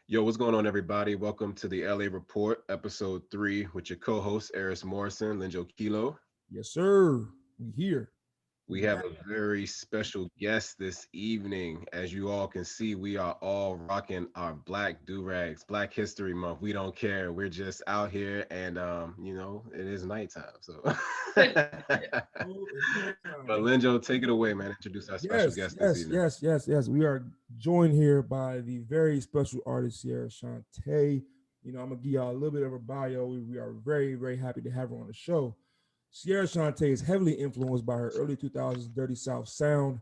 Yo, what's going on, everybody? Welcome to the LA Report, episode 3, with your co-host Eris Morrison, Linjo Kilo. Yes, sir. We here. We We have back. a very special guest this evening. As you all can see, we are all rocking our black do-rags, Black History Month. We don't care. We're just out here, and it is nighttime. So, but Oh, it's nighttime, man. Linjo, take it away, man. Introduce our special Yes, guest this yes, evening. yes, yes, yes. We are joined here by the very special artist Sierra Shante. I'm gonna give y'all a little bit of her bio. We are very, very happy to have her on the show. Sierra Shante is heavily influenced by her early 2000s Dirty South sound.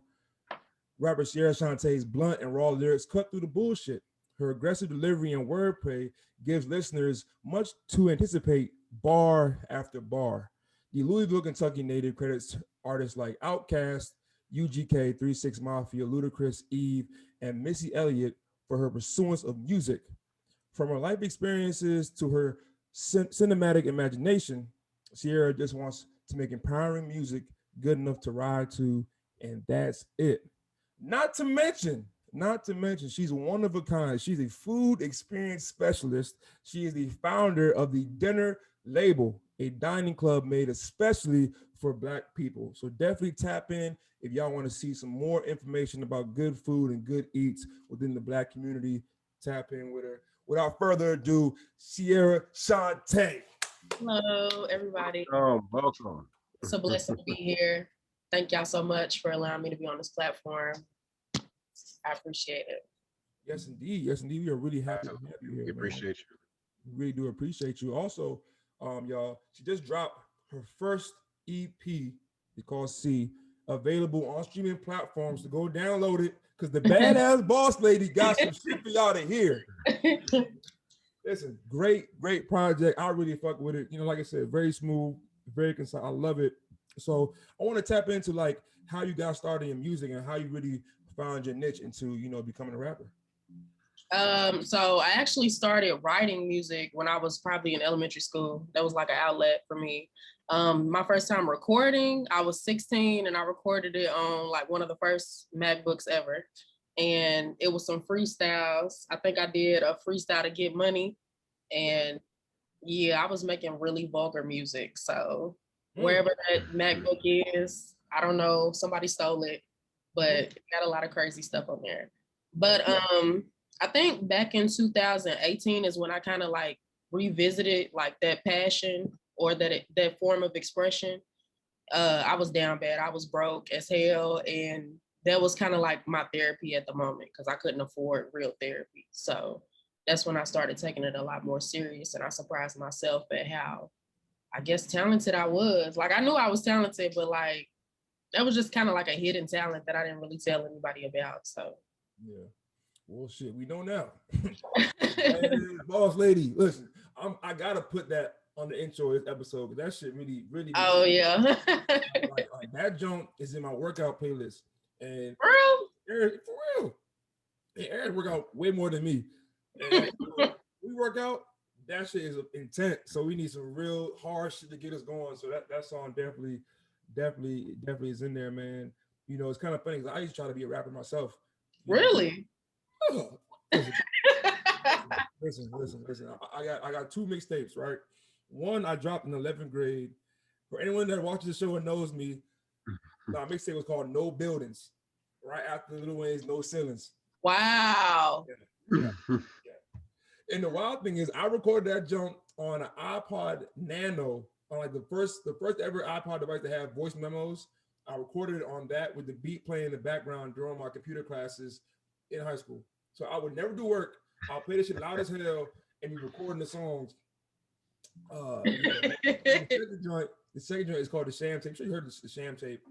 Rapper Sierra Shantae's blunt and raw lyrics cut through the bullshit. Her aggressive delivery and wordplay gives listeners much to anticipate bar after bar. The Louisville, Kentucky native credits artists like Outkast, UGK, 36 Mafia, Ludacris, Eve, and Missy Elliott for her pursuance of music. From her life experiences to her cinematic imagination, Sierra just wants to make empowering music good enough to ride to, and that's it. Not to mention, she's one of a kind. She's a food experience specialist. She is the founder of the Dinner Label, a dining club made especially for Black people. So definitely tap in if y'all want to see some more information about good food and good eats within the Black community. Tap in with her. Without further ado, Sierra Shante. Hello, everybody. Welcome. It's a blessing to be here. Thank y'all so much for allowing me to be on this platform. I appreciate it. Yes, indeed. Yes, indeed. We are really happy to have you We here, man. appreciate you. We really do appreciate you. Also, y'all, she just dropped her first EP, because C, available on streaming platforms to go download it because the badass boss lady got some shit for y'all to hear. Listen, great project. I really fuck with it. Like I said, very smooth, very concise. I love it. So I want to tap into like how you got started in music and how you really found your niche into, becoming a rapper. So I actually started writing music when I was probably in elementary school. That was like an outlet for me. My first time recording, I was 16 and I recorded it on like one of the first MacBooks ever. And it was some freestyles. I think I did a freestyle to get money. And yeah, I was making really vulgar music. So wherever that MacBook is, I don't know, somebody stole it, but it got a lot of crazy stuff on there. But I think back in 2018 is when I kind of like revisited like that passion or that form of expression. I was down bad. I was broke as hell, and that was kind of like my therapy at the moment because I couldn't afford real therapy. So that's when I started taking it a lot more serious, and I surprised myself at how, I guess, talented I was. Like I knew I was talented, but like that was just kind of like a hidden talent that I didn't really tell anybody about. So Yeah. Well, shit, we know now. Boss lady, listen, I gotta put that on the intro of this episode because that shit really, really. Oh yeah. like that junk is in my workout playlist, and For real? Eric, for real, and Eric work out way more than me. And we work out, that shit is intense. So we need some real hard shit to get us going. So that song definitely is in there, man. It's kind of funny because I used to try to be a rapper myself. Really? Oh, listen. I got two mixtapes, right? One I dropped in 11th grade. For anyone that watches the show and knows me, my mixtape was called No Buildings. Right after Lil Wayne's No Ceilings. Wow. Yeah. And the wild thing is, I recorded that jump on an iPod Nano, on like the first ever iPod device to have voice memos. I recorded it on that with the beat playing in the background during my computer classes in high school. So I would never do work. I'll play this shit loud as hell and be recording the songs. The second joint is called the Sham Tape. I'm sure you heard the Sham Tape.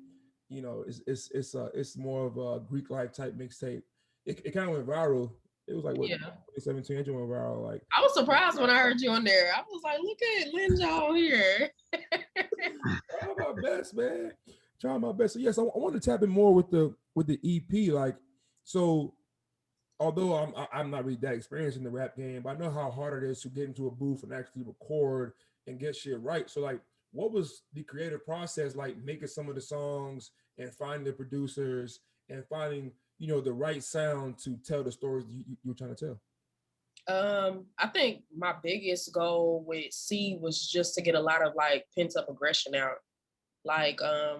It's more of a Greek life type mixtape. It kind of went viral. It was like what, 2017, it went viral. Like I was surprised when I heard you on there. I was like, look at Linjo here. Trying my best, man. Trying my best. So yes, I want to tap in more with the EP. Like, so although I'm not really that experienced in the rap game, but I know how hard it is to get into a booth and actually record and get shit right. So like, what was the creative process like making some of the songs and finding the producers and finding the right sound to tell the stories you were trying to tell? I think my biggest goal with C was just to get a lot of like pent up aggression out. Like, I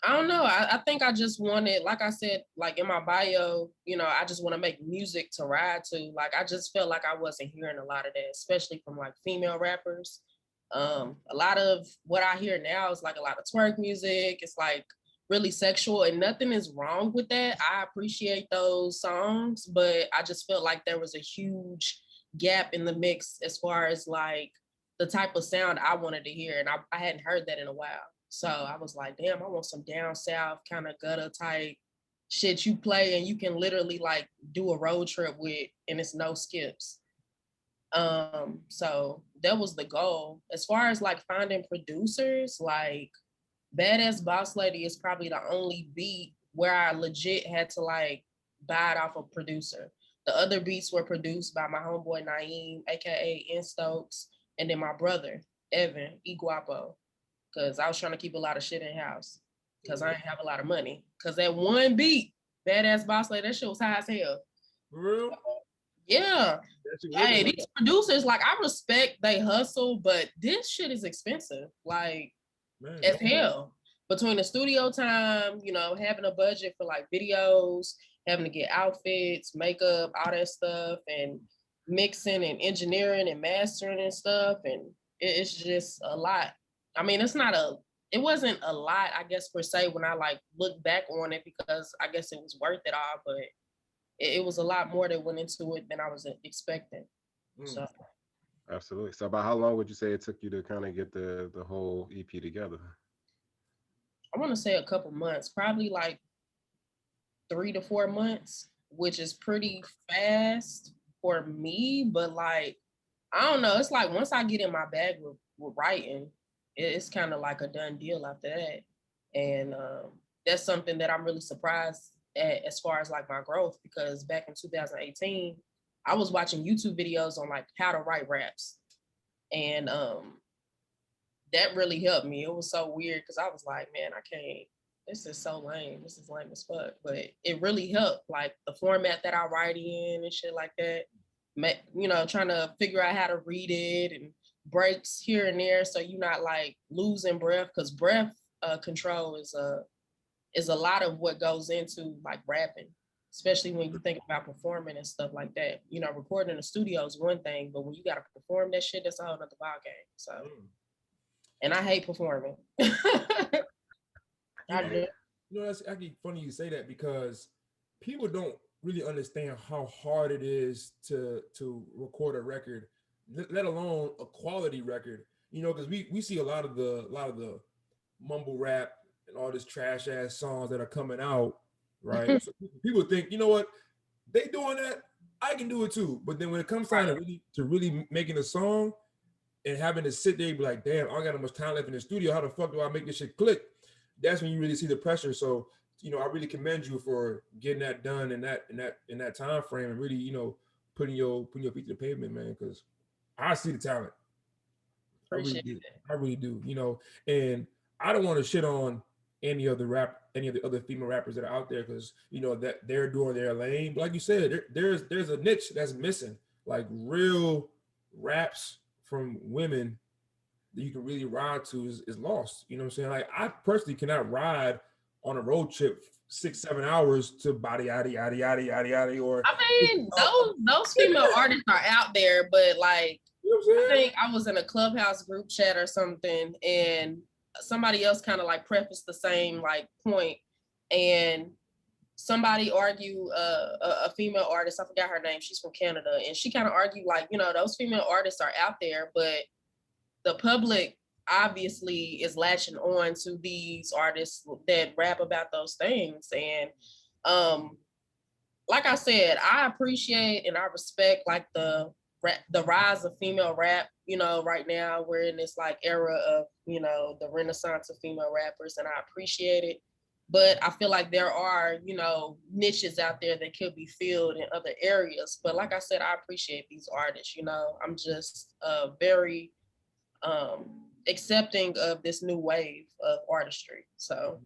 don't know. I think I just wanted, like I said, like in my bio, you know, I just want to make music to ride to. Like, I just felt like I wasn't hearing a lot of that, especially from like female rappers. A lot of what I hear now is like a lot of twerk music. It's like really sexual, and nothing is wrong with that. I appreciate those songs, but I just felt like there was a huge gap in the mix as far as like the type of sound I wanted to hear, and I hadn't heard that in a while. So I was like, damn, I want some down south kind of gutter type shit you play and you can literally like do a road trip with, and it's no skips. So that was the goal. As far as like finding producers, like Badass Boss Lady is probably the only beat where I legit had to like buy it off a producer. The other beats were produced by my homeboy Naeem, aka N Stokes, and then my brother, Evan, Iguapo, because I was trying to keep a lot of shit in house because I didn't have a lot of money. Because that one beat, Badass Boss Lady, that shit was high as hell. For real? Yeah. Hey, these producers, like, I respect they hustle, but this shit is expensive. Like, man, as hell. Between the studio time, you know, having a budget for like videos, having to get outfits, makeup, all that stuff, and mixing and engineering and mastering and stuff. And it's just a lot. I mean, it wasn't a lot, I guess, per se, when I like look back on it, because I guess it was worth it all, but it was a lot more that went into it than I was expecting. So. Absolutely. So about how long would you say it took you to kind of get the whole EP together? I want to say a couple months, probably like 3 to 4 months, which is pretty fast for me. But like, I don't know. It's like once I get in my bag with writing, it's kind of like a done deal after that. And that's something that I'm really surprised at as far as like my growth, because back in 2018, I was watching YouTube videos on like how to write raps. And that really helped me. It was so weird because I was like, man, I can't, this is so lame. This is lame as fuck. But it really helped, like the format that I write in and shit like that. You know, trying to figure out how to read it and breaks here and there, so you're not like losing breath, because breath control is a lot of what goes into like rapping, especially when you think about performing and stuff like that. You know, recording in the studio is one thing, but when you got to perform that shit, that's a whole nother ball game. So. And I hate performing. I do. You know, that's actually funny you say that, because people don't really understand how hard it is to record a record, let alone a quality record. You know, because we see a lot of the mumble rap and all this trash ass songs that are coming out, right? So people think, you know what, they doing that, I can do it too. But then when it comes time to really making a song, and having to sit there and be like, damn, I don't got that much time left in the studio. How the fuck do I make this shit click? That's when you really see the pressure. So, you know, I really commend you for getting that done in that time frame, and really, you know, putting your feet to the pavement, man. Because I see the talent. I really do. You know, and I don't want to shit on any of the other female rappers that are out there, because you know that they're doing their lane. But like you said, there's a niche that's missing, like real raps from women that you can really ride to is lost. You know what I'm saying? Like, I personally cannot ride on a road trip 6-7 hours to body yada yada yada yada yada. Or I mean, those female artists are out there, but like, you know, I think I was in a Clubhouse group chat or something, and somebody else kind of like prefaced the same like point, and somebody argued, a female artist, I forgot her name, she's from Canada, and she kind of argued like, you know, those female artists are out there, but the public obviously is latching on to these artists that rap about those things. And like I said, I appreciate and I respect like the rise of female rap. You know, right now we're in this like era of, you know, the renaissance of female rappers, and I appreciate it. But I feel like there are, you know, niches out there that could be filled in other areas. But like I said, I appreciate these artists. You know, I'm just very accepting of this new wave of artistry. So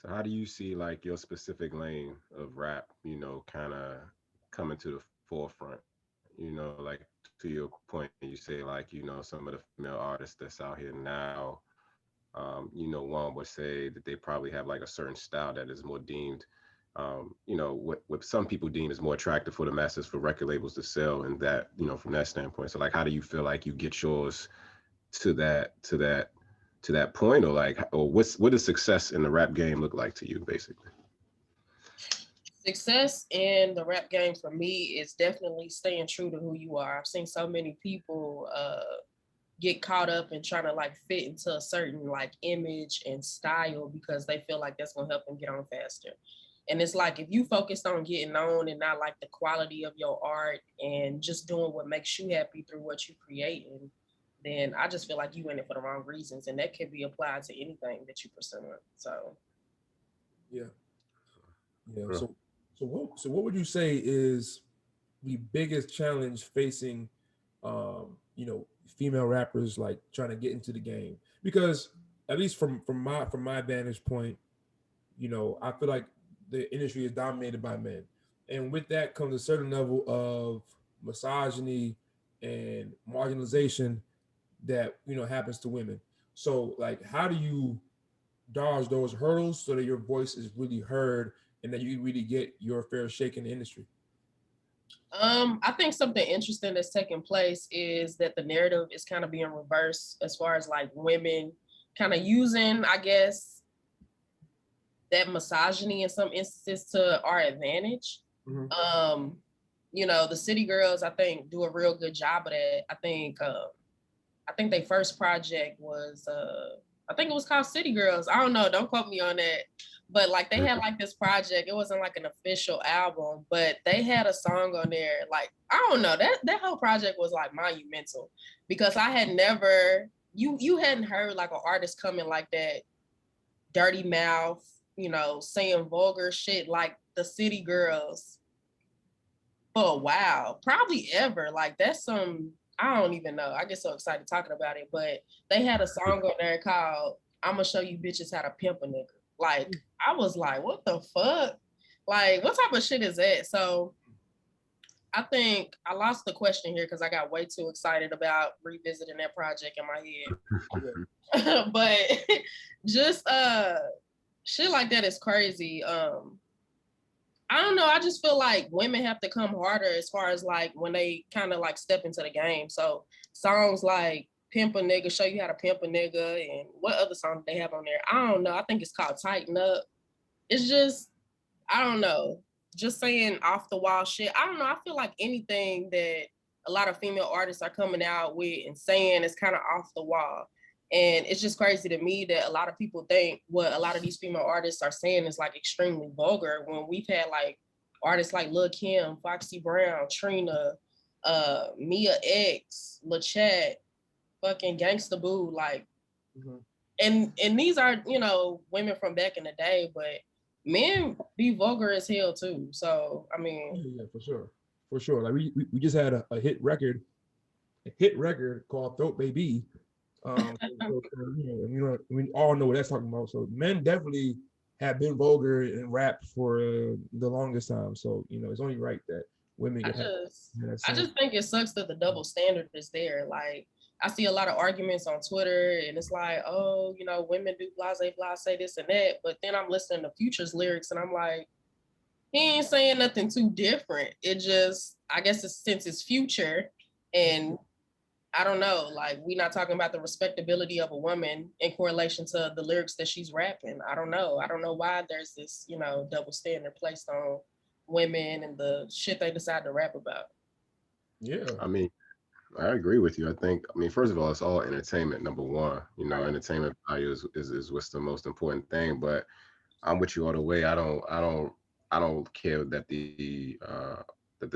how do you see like your specific lane of rap, you know, kind of coming to the forefront. You know, like to your point, you say like, you know, some of the female artists that's out here now, you know, one would say that they probably have like a certain style that is more deemed, you know, what some people deem is more attractive for the masses, for record labels to sell, and that, you know, from that standpoint. So like, how do you feel like you get yours to that point, or like, or what does success in the rap game look like to you, basically? Success in the rap game for me is definitely staying true to who you are. I've seen so many people get caught up in trying to like fit into a certain like image and style because they feel like that's gonna help them get on faster. And it's like if you focused on getting on and not like the quality of your art and just doing what makes you happy through what you create, and then I just feel like you in it for the wrong reasons, and that can be applied to anything that you pursue. So Yeah, yeah. Huh. So what would you say is the biggest challenge facing, you know, female rappers like trying to get into the game? Because at least from my vantage point, you know, I feel like the industry is dominated by men, and with that comes a certain level of misogyny and marginalization that, you know, happens to women. So like, how do you dodge those hurdles so that your voice is really heard and that you really get your fair shake in the industry? I think something interesting that's taking place is that the narrative is kind of being reversed as far as like women kind of using, I guess, that misogyny in some instances to our advantage. Mm-hmm. Um, you know, the City Girls, I think, do a real good job of that. I think their first project was I think it was called City Girls. I don't know, don't quote me on that. But like they had like this project. It wasn't like an official album, but they had a song on there. Like, I don't know, that whole project was like monumental because I had never you hadn't heard like an artist coming like that, dirty mouth, you know, saying vulgar shit like the City Girls for a while, probably ever. Like that's some, I don't even know. I get so excited talking about it, but they had a song on there called "I'm gonna show you bitches how to pimp a nigga." Like I was like, what the fuck? Like what type of shit is that? So I think I lost the question here because I got way too excited about revisiting that project in my head. But just shit like that is crazy. I don't know. I just feel like women have to come harder as far as like when they kind of like step into the game. So songs like Pimp a Nigga, Show You How to Pimp a Nigga, and what other song do they have on there? I don't know. I think it's called Tighten Up. It's just, I don't know. Just saying off the wall shit. I don't know. I feel like anything that a lot of female artists are coming out with and saying is kind of off the wall. And it's just crazy to me that a lot of people think what a lot of these female artists are saying is like extremely vulgar when we've had like artists like Lil' Kim, Foxy Brown, Trina, Mia X, LaChat, fucking Gangsta Boo, like, Mm-hmm. and these are, you know, women from back in the day, but men be vulgar as hell too. So I mean, Yeah, for sure. Like we just had a hit record called Throat Baby. You know, we all know what that's talking about. So men definitely have been vulgar in rap for the longest time. So you know, it's only right that women I can have just that I same. just think it sucks that the double standard is there. Like I see a lot of arguments on Twitter and it's like, oh, you know, women do blase blase this and that. But then I'm listening to Future's lyrics and I'm like, he ain't saying nothing too different. It just, I guess it's since it's Future and I don't know, like we not talking about the respectability of a woman in correlation to the lyrics that she's rapping. I don't know. I don't know why there's this, you know, double standard placed on women and the shit they decide to rap about. Yeah. I mean, I agree with you. I mean, first of all, it's all entertainment. Number one, you know, Right. entertainment value is what's the most important thing. But I'm with you all the way. I don't care that the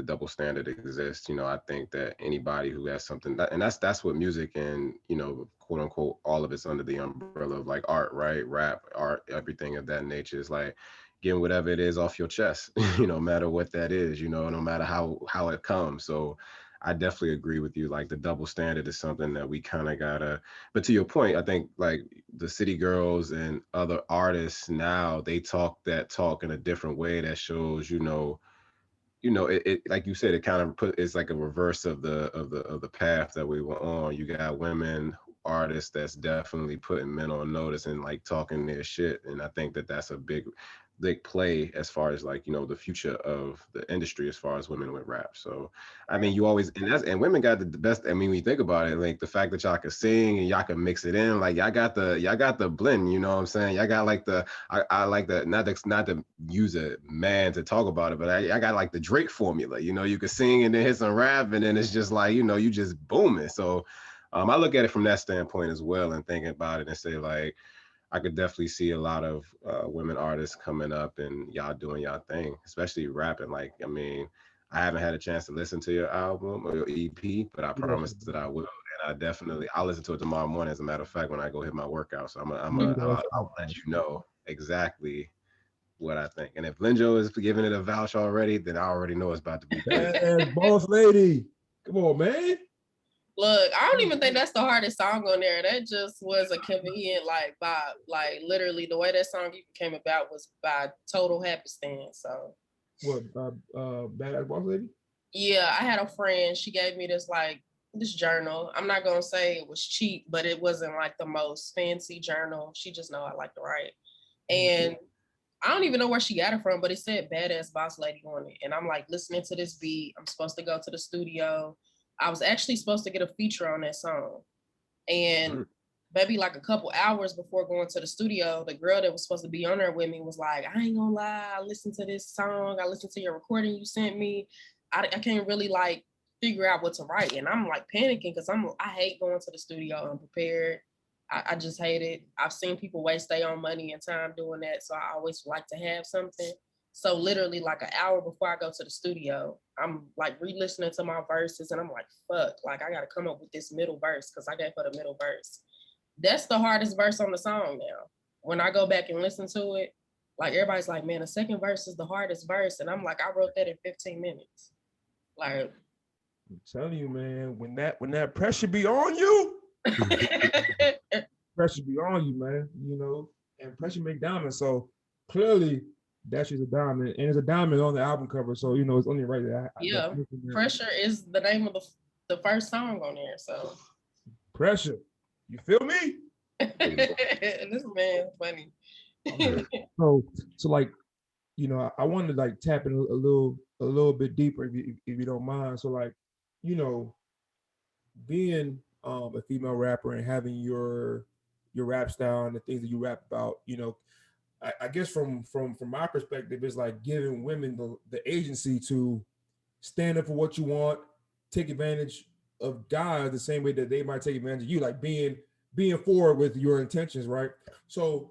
double standard exists. You know, I think that anybody who has something and that's what music and, you know, quote unquote, all of it's under the umbrella of like art, right? Rap, art, everything of that nature is like getting whatever it is off your chest, you know, no matter what that is, you know, no matter how it comes. So I definitely agree with you. Like the double standard is something that we kind of gotta. But to your point, I think like the City Girls and other artists now they talk that talk in a different way that shows, you know, it like you said, it kind of it's like a reverse of the path that we were on. You got women artists that's definitely putting men on notice and like talking their shit, and I think that that's a big play as far as like, you know, the future of the industry as far as women with rap. So I mean, you always, and women got the best. I mean, when you think about it, like the fact that y'all can sing and y'all can mix it in, like y'all got the blend, you know what I'm saying? Y'all got like I like that, not to use a man to talk about it, but I got like the Drake formula, you know, you can sing and then hit some rap and then it's just like, you know, you just booming. So I look at it from that standpoint as well and thinking about it and say like, I could definitely see a lot of women artists coming up and y'all doing y'all thing, especially rapping. Like, I mean, I haven't had a chance to listen to your album or your EP, but I promise that I will. And I'll listen to it tomorrow morning. As a matter of fact, when I go hit my workout, so I'll let you know exactly what I think. And if Linjo is giving it a vouch already, then I already know it's about to be good. Boss lady, come on, man. Look, I don't even think that's the hardest song on there. That just was a convenient like vibe. Like literally, the way that song even came about was by total happenstance. So, what? Badass Boss Lady? Yeah, I had a friend. She gave me this journal. I'm not gonna say it was cheap, but it wasn't like the most fancy journal. She just know I like to write, and I don't even know where she got it from, but it said "Badass Boss Lady" on it, and I'm like listening to this beat. I'm supposed to go to the studio. I was actually supposed to get a feature on that song. And maybe like a couple hours before going to the studio, the girl that was supposed to be on there with me was like, I ain't gonna lie, I listened to this song. I listened to your recording you sent me. I can't really like figure out what to write. And I'm like panicking because I hate going to the studio unprepared. I just hate it. I've seen people waste their own money and time doing that. So I always like to have something. So literally like an hour before I go to the studio, I'm like re-listening to my verses and I'm like, fuck, like I gotta come up with this middle verse because I gave her the middle verse. That's the hardest verse on the song now. When I go back and listen to it, like everybody's like, man, the second verse is the hardest verse. And I'm like, I wrote that in 15 minutes. Like, I'm telling you, man, when that pressure be on you, pressure be on you, man, you know, and pressure make diamonds. So clearly that she's a diamond, and it's a diamond on the album cover. So, you know, it's only right that Pressure is the name of the first song on there. So Pressure. You feel me? This man funny. so like, you know, I wanted to like tap in a little bit deeper if you don't mind. So like, you know, being a female rapper and having your rap style and the things that you rap about, you know, I guess from my perspective, it's like giving women the agency to stand up for what you want, take advantage of guys the same way that they might take advantage of you, like being forward with your intentions, right? So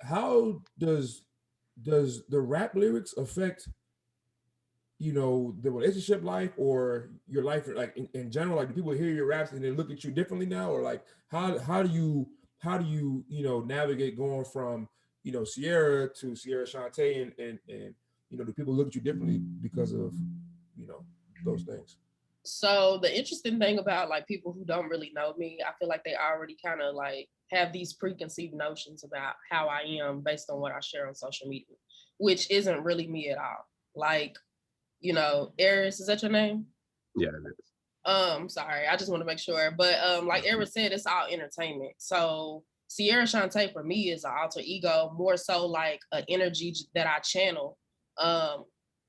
how does the rap lyrics affect, you know, the relationship life or your life, like in general? Like, do people hear your raps and they look at you differently now, or like how do you you know, navigate going from, you know, Sierra to Sierra Shante, and you know, do people look at you differently because of, you know, those things? So the interesting thing about like people who don't really know me, I feel like they already kind of like have these preconceived notions about how I am based on what I share on social media, which isn't really me at all. Like, you know, Eris, is that your name? Yeah, it is. Sorry, I just want to make sure. But like Eris said, it's all entertainment. So Sierra Shante for me is an alter ego, more so like an energy that I channel.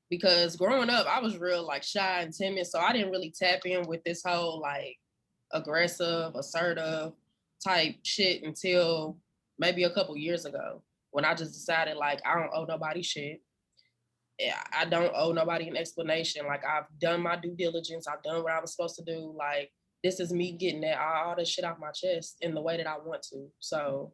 Because growing up, I was real like shy and timid, so I didn't really tap in with this whole like aggressive, assertive type shit until maybe a couple years ago when I just decided like I don't owe nobody shit. I don't owe nobody an explanation. Like I've done my due diligence. I've done what I was supposed to do. Like this is me getting that all this shit off my chest in the way that I want to. So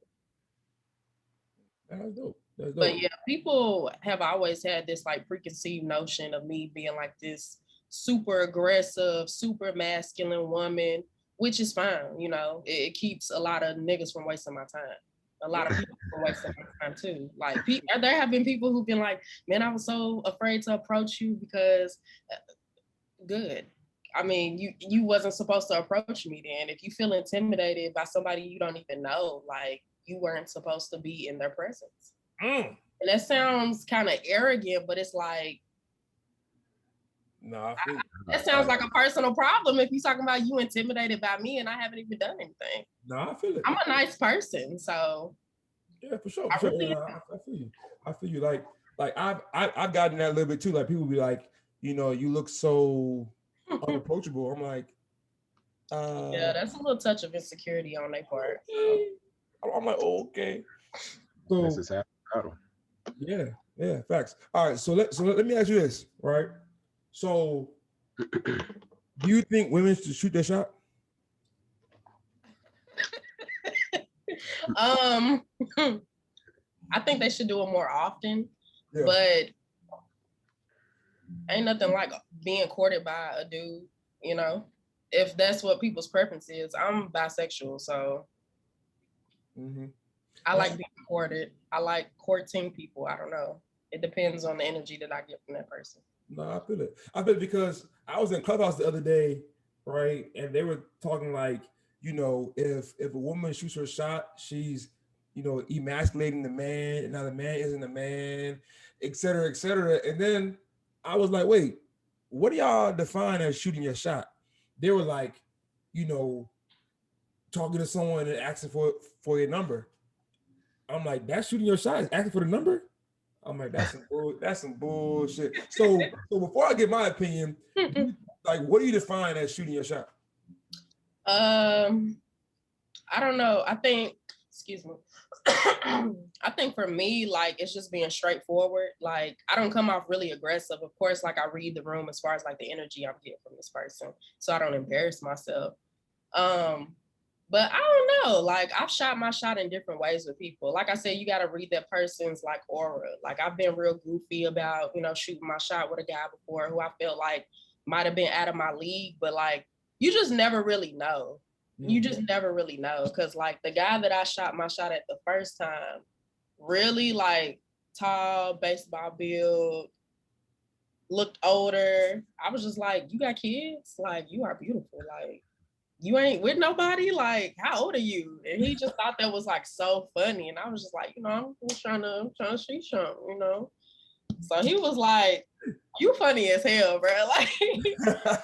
That's dope. That's dope. But yeah, people have always had this like preconceived notion of me being like this super aggressive, super masculine woman, which is fine. You know, it keeps a lot of niggas from wasting my time. A lot of people from wasting my time too. Like there have been people who've been like, man, I was so afraid to approach you because good. I mean, you wasn't supposed to approach me then. If you feel intimidated by somebody you don't even know, like you weren't supposed to be in their presence. And that sounds kind of arrogant, but it's like, No, I feel you. That sounds like a personal problem if you're talking about you intimidated by me and I haven't even done anything. No, I feel it. I'm a nice person, so yeah, for sure. For sure. Yeah, I feel you. I feel you. Like I've gotten that a little bit too. Like people be like, you know, you look so unapproachable. I'm like, yeah, that's a little touch of insecurity on their part. Okay. I'm like, oh, okay. So This is half the battle. yeah, facts. All right, so let me ask you this, right? So, do you think women should shoot their shot? I think they should do it more often, Yeah. but ain't nothing like being courted by a dude, you know? If that's what people's preference is. I'm bisexual, so I like being courted. I like courting people. I don't know. It depends on the energy that I get from that person. No, I feel it. I feel it because I was in Clubhouse the other day, right? And they were talking like, you know, if a woman shoots her shot, she's, you know, emasculating the man, and now the man isn't a man, et cetera, et cetera. And then I was like, wait, what do y'all define as shooting your shot? They were like, you know, talking to someone and asking for your number. I'm like, that's shooting your shot, is asking for the number? I'm like, that's some bullshit. So before I give my opinion, like, what do you define as shooting your shot? I don't know. I think, excuse me. I think for me, like, it's just being straightforward. Like, I don't come off really aggressive. Of course, like, I read the room as far as like the energy I'm getting from this person, so I don't embarrass myself. But I don't know, like, I've shot my shot in different ways with people. Like I said, you got to read that person's like aura. Like, I've been real goofy about, you know, shooting my shot with a guy before who I felt like might have been out of my league, but like, you just never really know. You just never really know. Cause like the guy that I shot my shot at the first time, really like tall, baseball build, looked older. I was just like, you got kids? Like, you are beautiful. Like, you ain't with nobody? Like, how old are you? And he just thought that was like so funny. And I was just like, you know, I'm trying to shoot something, you know? So he was like, you funny as hell, bro. Like,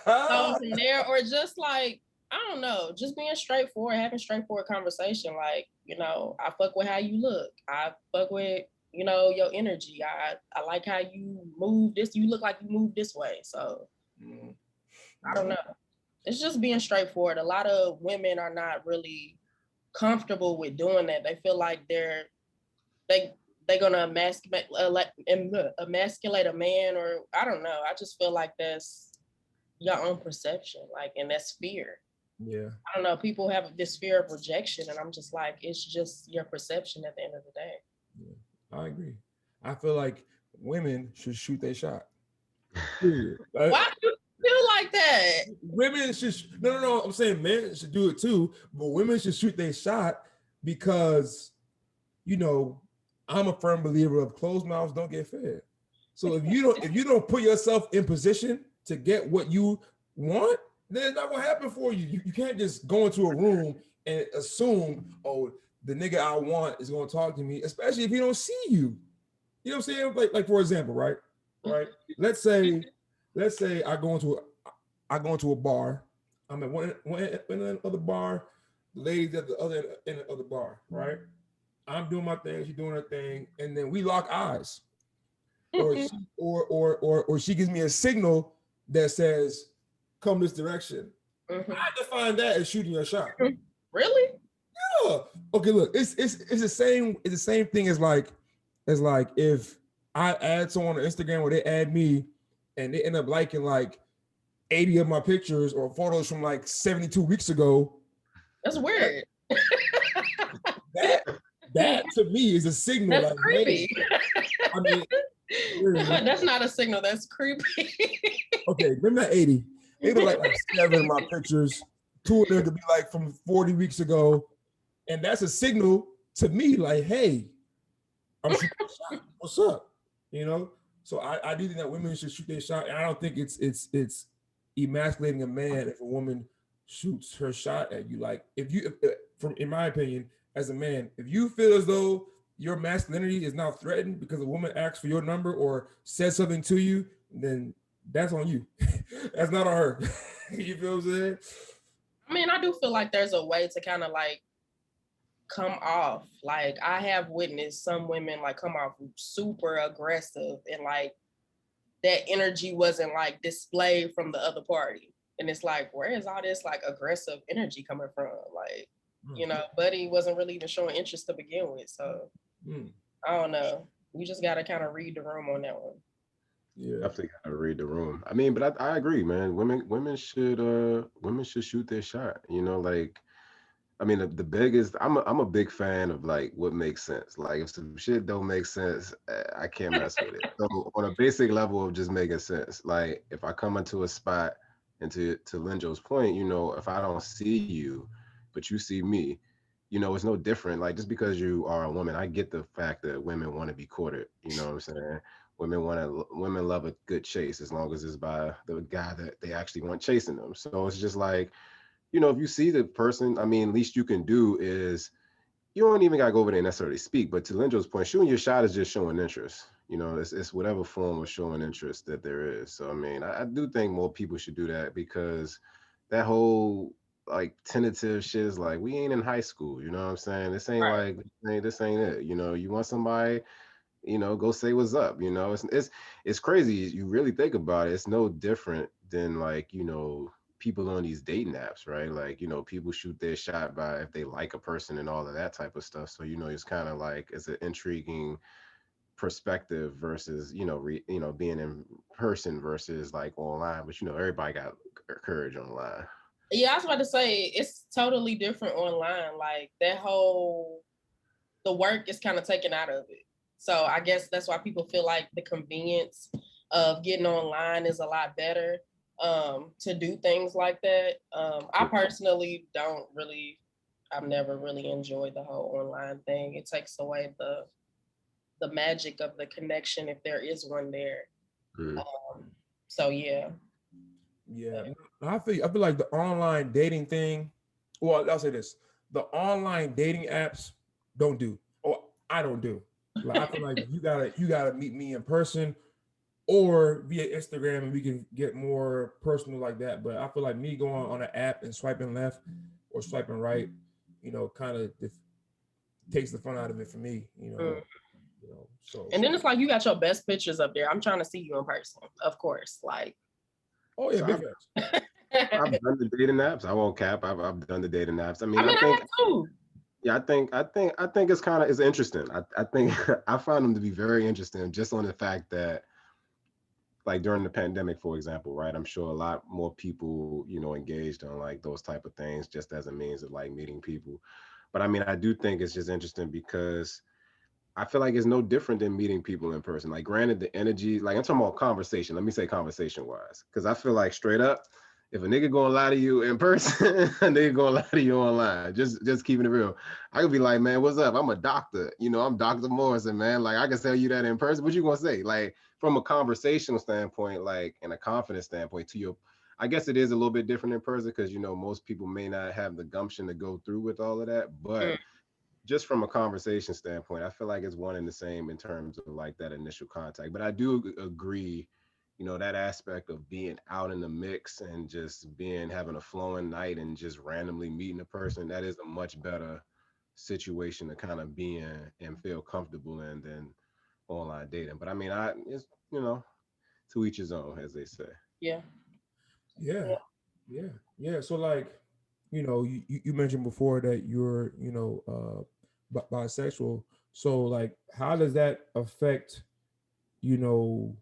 so from there, or just like, I don't know, just being straightforward, having straightforward conversation. Like, you know, I fuck with how you look. I fuck with, you know, your energy. I like how you move this. You look like you move this way. So I don't know. It's just being straightforward. A lot of women are not really comfortable with doing that. They feel like they're gonna emasculate a man, or I don't know. I just feel like that's your own perception, like, and that's fear. Yeah. I don't know. People have this fear of rejection, and I'm just like, it's just your perception at the end of the day. Yeah, I agree. I feel like women should shoot their shot. Why do you feel like that? Women should no. I'm saying men should do it too, but women should shoot their shot because, you know, I'm a firm believer of closed mouths don't get fed. So if you don't put yourself in position to get what you want, then it's not gonna happen for you. You can't just go into a room and assume, oh, the nigga I want is gonna talk to me, especially if he don't see you. You know what I'm saying? Like for example, right? Let's say I go into a bar. I'm at one other bar, the ladies at the other end of the bar, right? I'm doing my thing, she's doing her thing, and then we lock eyes. Or she gives me a signal that says, come this direction. I define that as shooting your shot. Really? Yeah. Okay, look, it's the same thing as like if I add someone on Instagram or they add me and they end up liking like 80 of my pictures or photos from like 72 weeks ago. That's weird. That to me is a signal. That's like, creepy. Hey, I mean, that's not a signal. That's creepy. Okay, remember that 80. They look like 7 of my pictures. 2 of them could be like from 40 weeks ago. And that's a signal to me, like, hey, I'm shooting a shot. What's up? You know? So I do think that women should shoot their shot. And I don't think it's emasculating a man if a woman shoots her shot at you. Like, in my opinion, as a man, if you feel as though your masculinity is now threatened because a woman asks for your number or says something to you, then that's on you. That's not on her. You feel what I'm saying? I mean, I do feel like there's a way to kind of like come off. Like I have witnessed some women like come off super aggressive and like that energy wasn't like displayed from the other party. And it's like, where is all this like aggressive energy coming from? Like, you know, Buddy wasn't really even showing interest to begin with. So I don't know. We just gotta kind of read the room on that one. Yeah. Definitely gotta read the room. I mean, but I agree, man. Women should shoot their shot. You know, like I mean, the biggest. I'm a big fan of like what makes sense. Like if some shit don't make sense, I can't mess with it. So on a basic level of just making sense, like if I come into a spot, and to Linjo's point, you know, if I don't see you, but you see me, you know, it's no different. Like just because you are a woman, I get the fact that women want to be courted. You know what I'm saying? Women love a good chase as long as it's by the guy that they actually want chasing them. So it's just like, you know, if you see the person, I mean, least you can do is you don't even gotta go over there and necessarily speak. But to Linjo's point, shooting your shot is just showing interest. You know, it's whatever form of showing interest that there is. So I mean, I do think more people should do that because that whole like tentative shit is like we ain't in high school. You know what I'm saying? This ain't Right. like this ain't it. You know, you want somebody, you know, go say what's up. You know, it's crazy. You really think about it. It's no different than like, you know, people on these dating apps, right? Like, you know, people shoot their shot by if they like a person and all of that type of stuff. So, you know, it's kind of like it's an intriguing perspective versus, you know, being in person versus like online. But you know, everybody got courage online. Yeah, I was about to say it's totally different online. Like that whole the work is kind of taken out of it. So I guess that's why people feel like the convenience of getting online is a lot better to do things like that. I personally don't really, I've never really enjoyed the whole online thing. It takes away the magic of the connection if there is one there. Mm. So yeah. Yeah. I feel like the online dating thing, well, I'll say this. The online dating apps don't do. Or I don't do. Like I feel like you gotta meet me in person or via Instagram and we can get more personal like that. But I feel like me going on an app and swiping left or swiping right, you know, kind of takes the fun out of it for me, you know. Mm. So And then it's like you got your best pictures up there. I'm trying to see you in person, of course. Like, oh yeah, So big facts. I've done the dating apps. I won't cap. I've done the dating apps. I I mean, I mean, I think have too. yeah, I think it's interesting. I think I find them to be very interesting just on the fact that like during the pandemic, for example, right? I'm sure a lot more people, you know, engaged on like those type of things just as a means of like meeting people. But I mean, I do think it's just interesting because I feel like it's no different than meeting people in person. Like, granted, the energy, like I'm talking about conversation. Let me say conversation wise, because I feel like straight up, if a nigga gonna lie to you in person, a nigga gonna lie to you online. Just keeping it real. I could be like, man, what's up? I'm a doctor. You know, I'm Dr. Morrison, man. Like, I can tell you that in person. What you gonna say? Like, from a conversational standpoint, like, and a confidence standpoint, to your, I guess it is a little bit different in person because you know most people may not have the gumption to go through with all of that, but Mm. just from a conversation standpoint, I feel like it's one and the same in terms of like that initial contact. But I do agree, you know, that aspect of being out in the mix and just being having a flowing night and just randomly meeting a person, that is a much better situation to kind of be in and feel comfortable in than online dating. But I mean, it's, you know, to each his own, as they say. Yeah. Yeah, Yeah. yeah. So like, you know, you mentioned before that you're, you know, bisexual. So like, how does that affect, you know,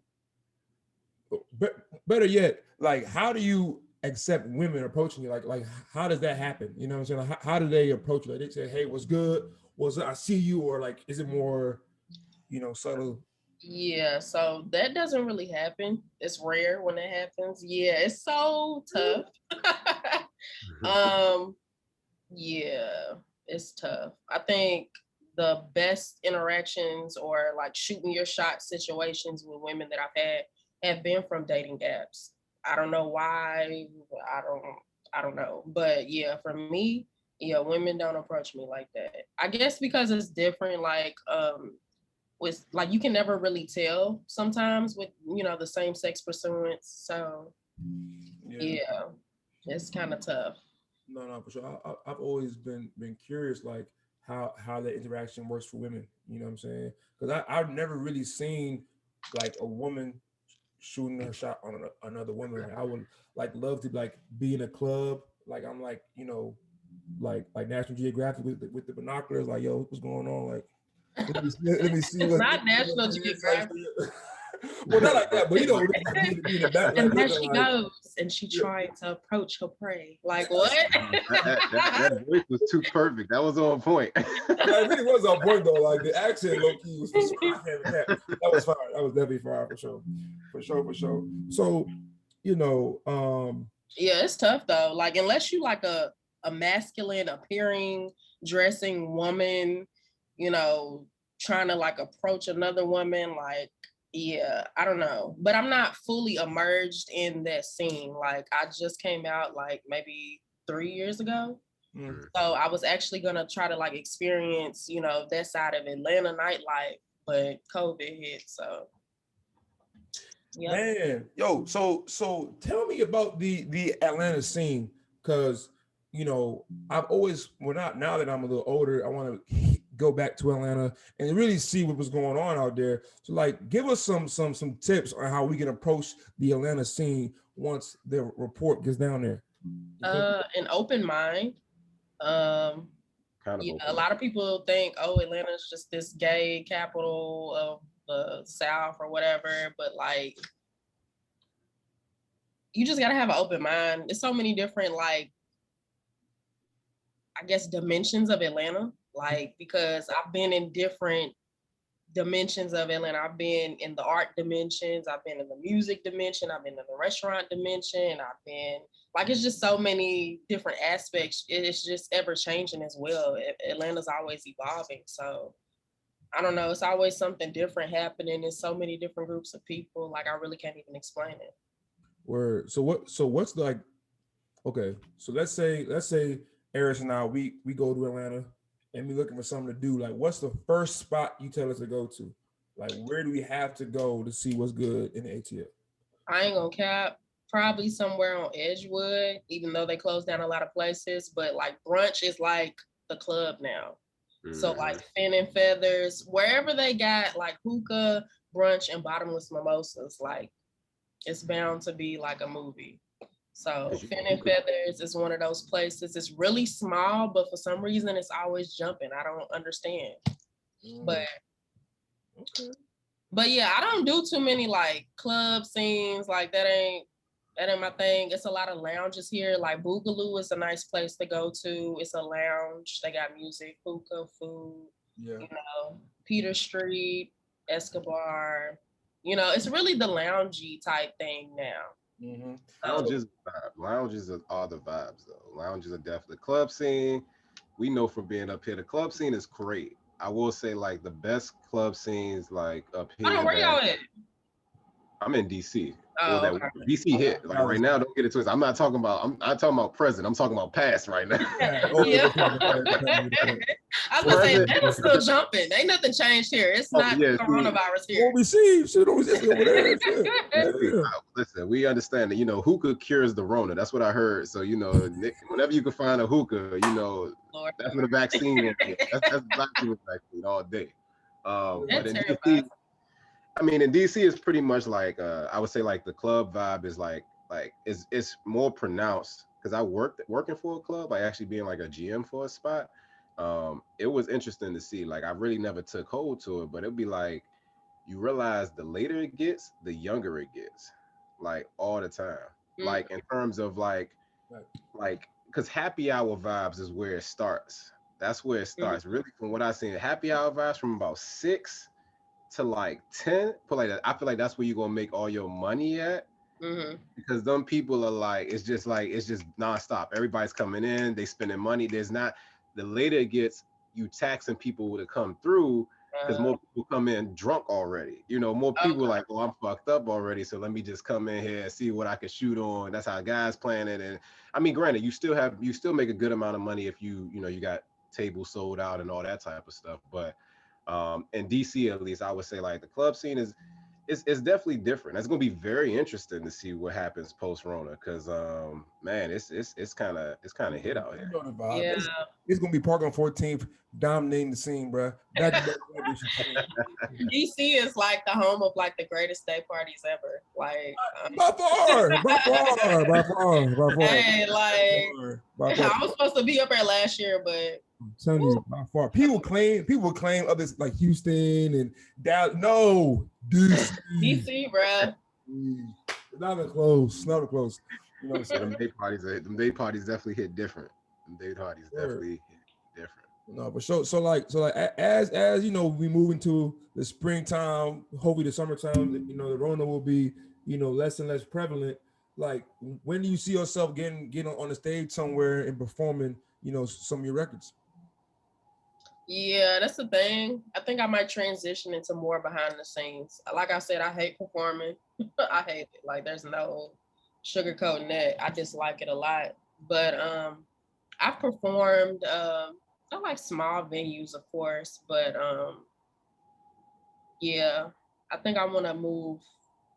better yet, like, how do you accept women approaching you? Like, how does that happen? You know what I'm saying? Like, how do they approach you? Like, they say, "Hey, what's good? What's I see you?" Or like, is it more, you know, subtle? Yeah, so that doesn't really happen. It's rare when it happens. Yeah, it's so tough. um, yeah, it's tough. I think the best interactions or like shooting your shot situations with women that I've had have been from dating apps. I don't know why. I don't I don't know. But yeah, for me, yeah, women don't approach me like that. I guess because it's different. Like with like you can never really tell sometimes with the same sex pursuance. So yeah, it's kind of tough. No, for sure. I've always been curious, like how that interaction works for women. You know what I'm saying? Because I've never really seen like a woman shooting her shot on another woman. Like I would like love to like be in a club. Like I'm like like National Geographic with the binoculars. Like yo, what's going on? Like let me see It's what. not National Geographic. Well, not like that, but being in the back, And like there looking she like goes, and she tried to approach her prey. Like what? That voice was too perfect. That was on point. Yeah, it really was on point though. Like the accent, low key was for sure. That was fire. That was definitely fire for sure, for sure. So, Yeah, it's tough though. Like unless you like a masculine appearing, dressing woman, trying to like approach another woman, like yeah, I don't know. But I'm not fully immersed in that scene. Like I just came out like maybe 3 years ago. So I was actually gonna try to like experience, that side of Atlanta nightlife, but COVID hit. So yeah. Man, yo, so tell me about the Atlanta scene, because I've always now that I'm a little older, I want to go back to Atlanta and really see what was going on out there. So like give us some tips on how we can approach the Atlanta scene once the report gets down there. An open mind. Kind of A lot of people think, oh, Atlanta is just this gay capital of the South or whatever, but like you just gotta have an open mind. There's so many different like I guess dimensions of Atlanta, like because I've been in different dimensions of Atlanta. I've been in the art dimensions, I've been in the music dimension, I've been in the restaurant dimension, I've been like it's just so many different aspects. It's just ever changing as well. Atlanta's always evolving. So I don't know, it's always something different happening in so many different groups of people. Like I really can't even explain it. Word. What's like okay, so let's say Eris and I we go to Atlanta and we looking for something to do. Like what's the first spot you tell us to go to? Like where do we have to go to see what's good in the ATL? I ain't gonna cap. Probably somewhere on Edgewood, even though they closed down a lot of places. But like brunch is like the club now. So like Fin and Feathers, wherever they got like hookah, brunch, and bottomless mimosas, like it's bound to be like a movie. So Fin and Feathers is one of those places. It's really small, but for some reason it's always jumping. I don't understand. But yeah, I don't do too many like club scenes. Like that ain't my thing. It's a lot of lounges here. Like Boogaloo is a nice place to go to. It's a lounge. They got music, hookah, food. Yeah. Peter Street, Escobar. It's really the loungy type thing now. Lounges are the vibes though. Lounges are definitely club scene. We know from being up here, the club scene is great. I will say like the best club scenes like up here. Where y'all at? I'm in DC. Oh, that okay. DC hit. Like right now, don't get it twisted. I'm not talking about present. I'm talking about past right now. Yeah. I was gonna say Atlanta's still jumping. Ain't nothing changed here. It's not coronavirus here. What we see, shit over there. Listen, we understand that hookah cures the Rona. That's what I heard. So whenever you can find a hookah, Lord, that's where the vaccine will be. That's the vaccine all day. But in DC, in DC it's pretty much like I would say like the club vibe is like it's more pronounced because I working for a club, like actually being like a GM for a spot. It was interesting to see. Like I really never took hold to it, but it'd be like you realize the later it gets, the younger it gets, like all the time. Like in terms of like because happy hour vibes is where it starts. That's where it starts. Really, from what I've seen, happy hour vibes from about 6 to like 10, put like that. I feel like that's where you're gonna make all your money at. Because them people are like, it's just nonstop. Everybody's coming in, they spending money. There's not, the later it gets, you taxing people to come through because more people come in drunk already. More people like, oh, I'm fucked up already, so let me just come in here and see what I can shoot on. That's how guys plan it. And granted, you still make a good amount of money if you got tables sold out and all that type of stuff. But In DC, at least, I would say like the club scene is it's definitely different. It's gonna be very interesting to see what happens post Rona, because man, it's kind of hit out You here. know the vibe. Yeah. It's gonna be Park on 14th dominating the scene, bro. Back to back championship scene. DC is like the home of like the greatest day parties ever. Like, By far, by far, by far, by far. hey, like By far. I was supposed to be up there last year, but I'm telling you, by far. People claim others like Houston and Dallas. No, DC. DC, bruh. Not even close. Not even close. You know what I'm Yeah, saying? them day parties definitely hit different. Them day parties Sure. definitely hit different. No, but so like as you know, we move into the springtime, hopefully the summertime, you know, the Rona will be, you know, less and less prevalent. Like, when do you see yourself getting on the stage somewhere and performing, you know, some of your records? Yeah, that's the thing. I think I might transition into more behind the scenes. Like I said, I hate performing. I hate it. Like, there's no sugarcoating that. I dislike it a lot. But I've performed I like small venues, of course, but yeah, I think I want to move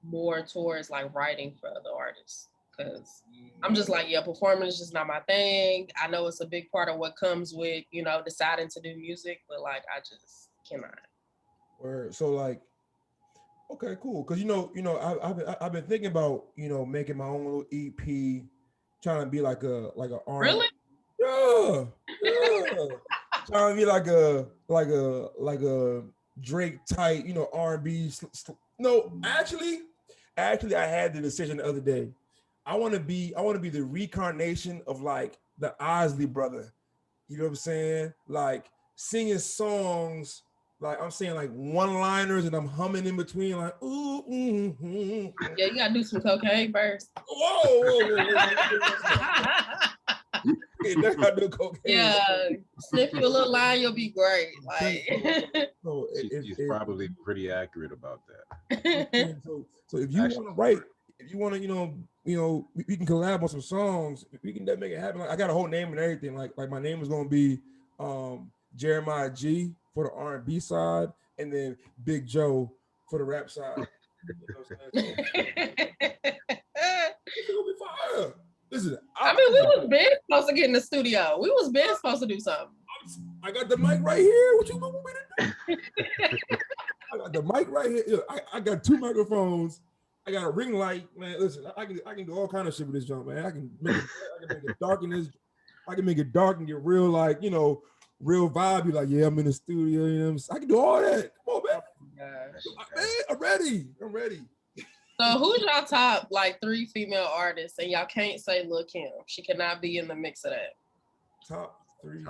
more towards like writing for other artists, because I'm just like, yeah, performing is just not my thing. I know it's a big part of what comes with, you know, deciding to do music, but like I just cannot. Or so like, okay, cool. Because I've been thinking about, you know, making my own little EP, trying to be like a R. Really? Yeah, yeah. Trying to be like a Drake type, you know, R&B. No, actually, I had the decision the other day. I want to be the reincarnation of like the Osley brother. You know what I'm saying? Like, singing songs, like I'm saying like one-liners and I'm humming in between, like ooh, Yeah, you gotta do some cocaine first. I do cocaine. Yeah, sniff you a little line, you'll be great. Like, So She's probably pretty accurate about that. so if you want to write, if you want to, we can collab on some songs. We can make it happen. Like, I got a whole name and everything. Like my name is gonna be Jeremiah G for the R&B side, and then Big Joe for the rap side. You know what I'm saying? It's gonna be fire. Listen, I mean, we was been supposed to get in the studio. We was been supposed to do something. I got the mic right here. What you want me to do? I got the mic right here. I got 2 microphones. I got a ring light, man. Listen, I can do all kind of shit with this junk, man. I can make it dark in this. I can make it dark and get real, like, you know, real vibe. Be like, yeah, I'm in the studio. You know what I'm saying? I can do all that. Come on, man. Man, I'm ready. So who's y'all top like 3 female artists, and y'all can't say Lil' Kim? She cannot be in the mix of that. Top 3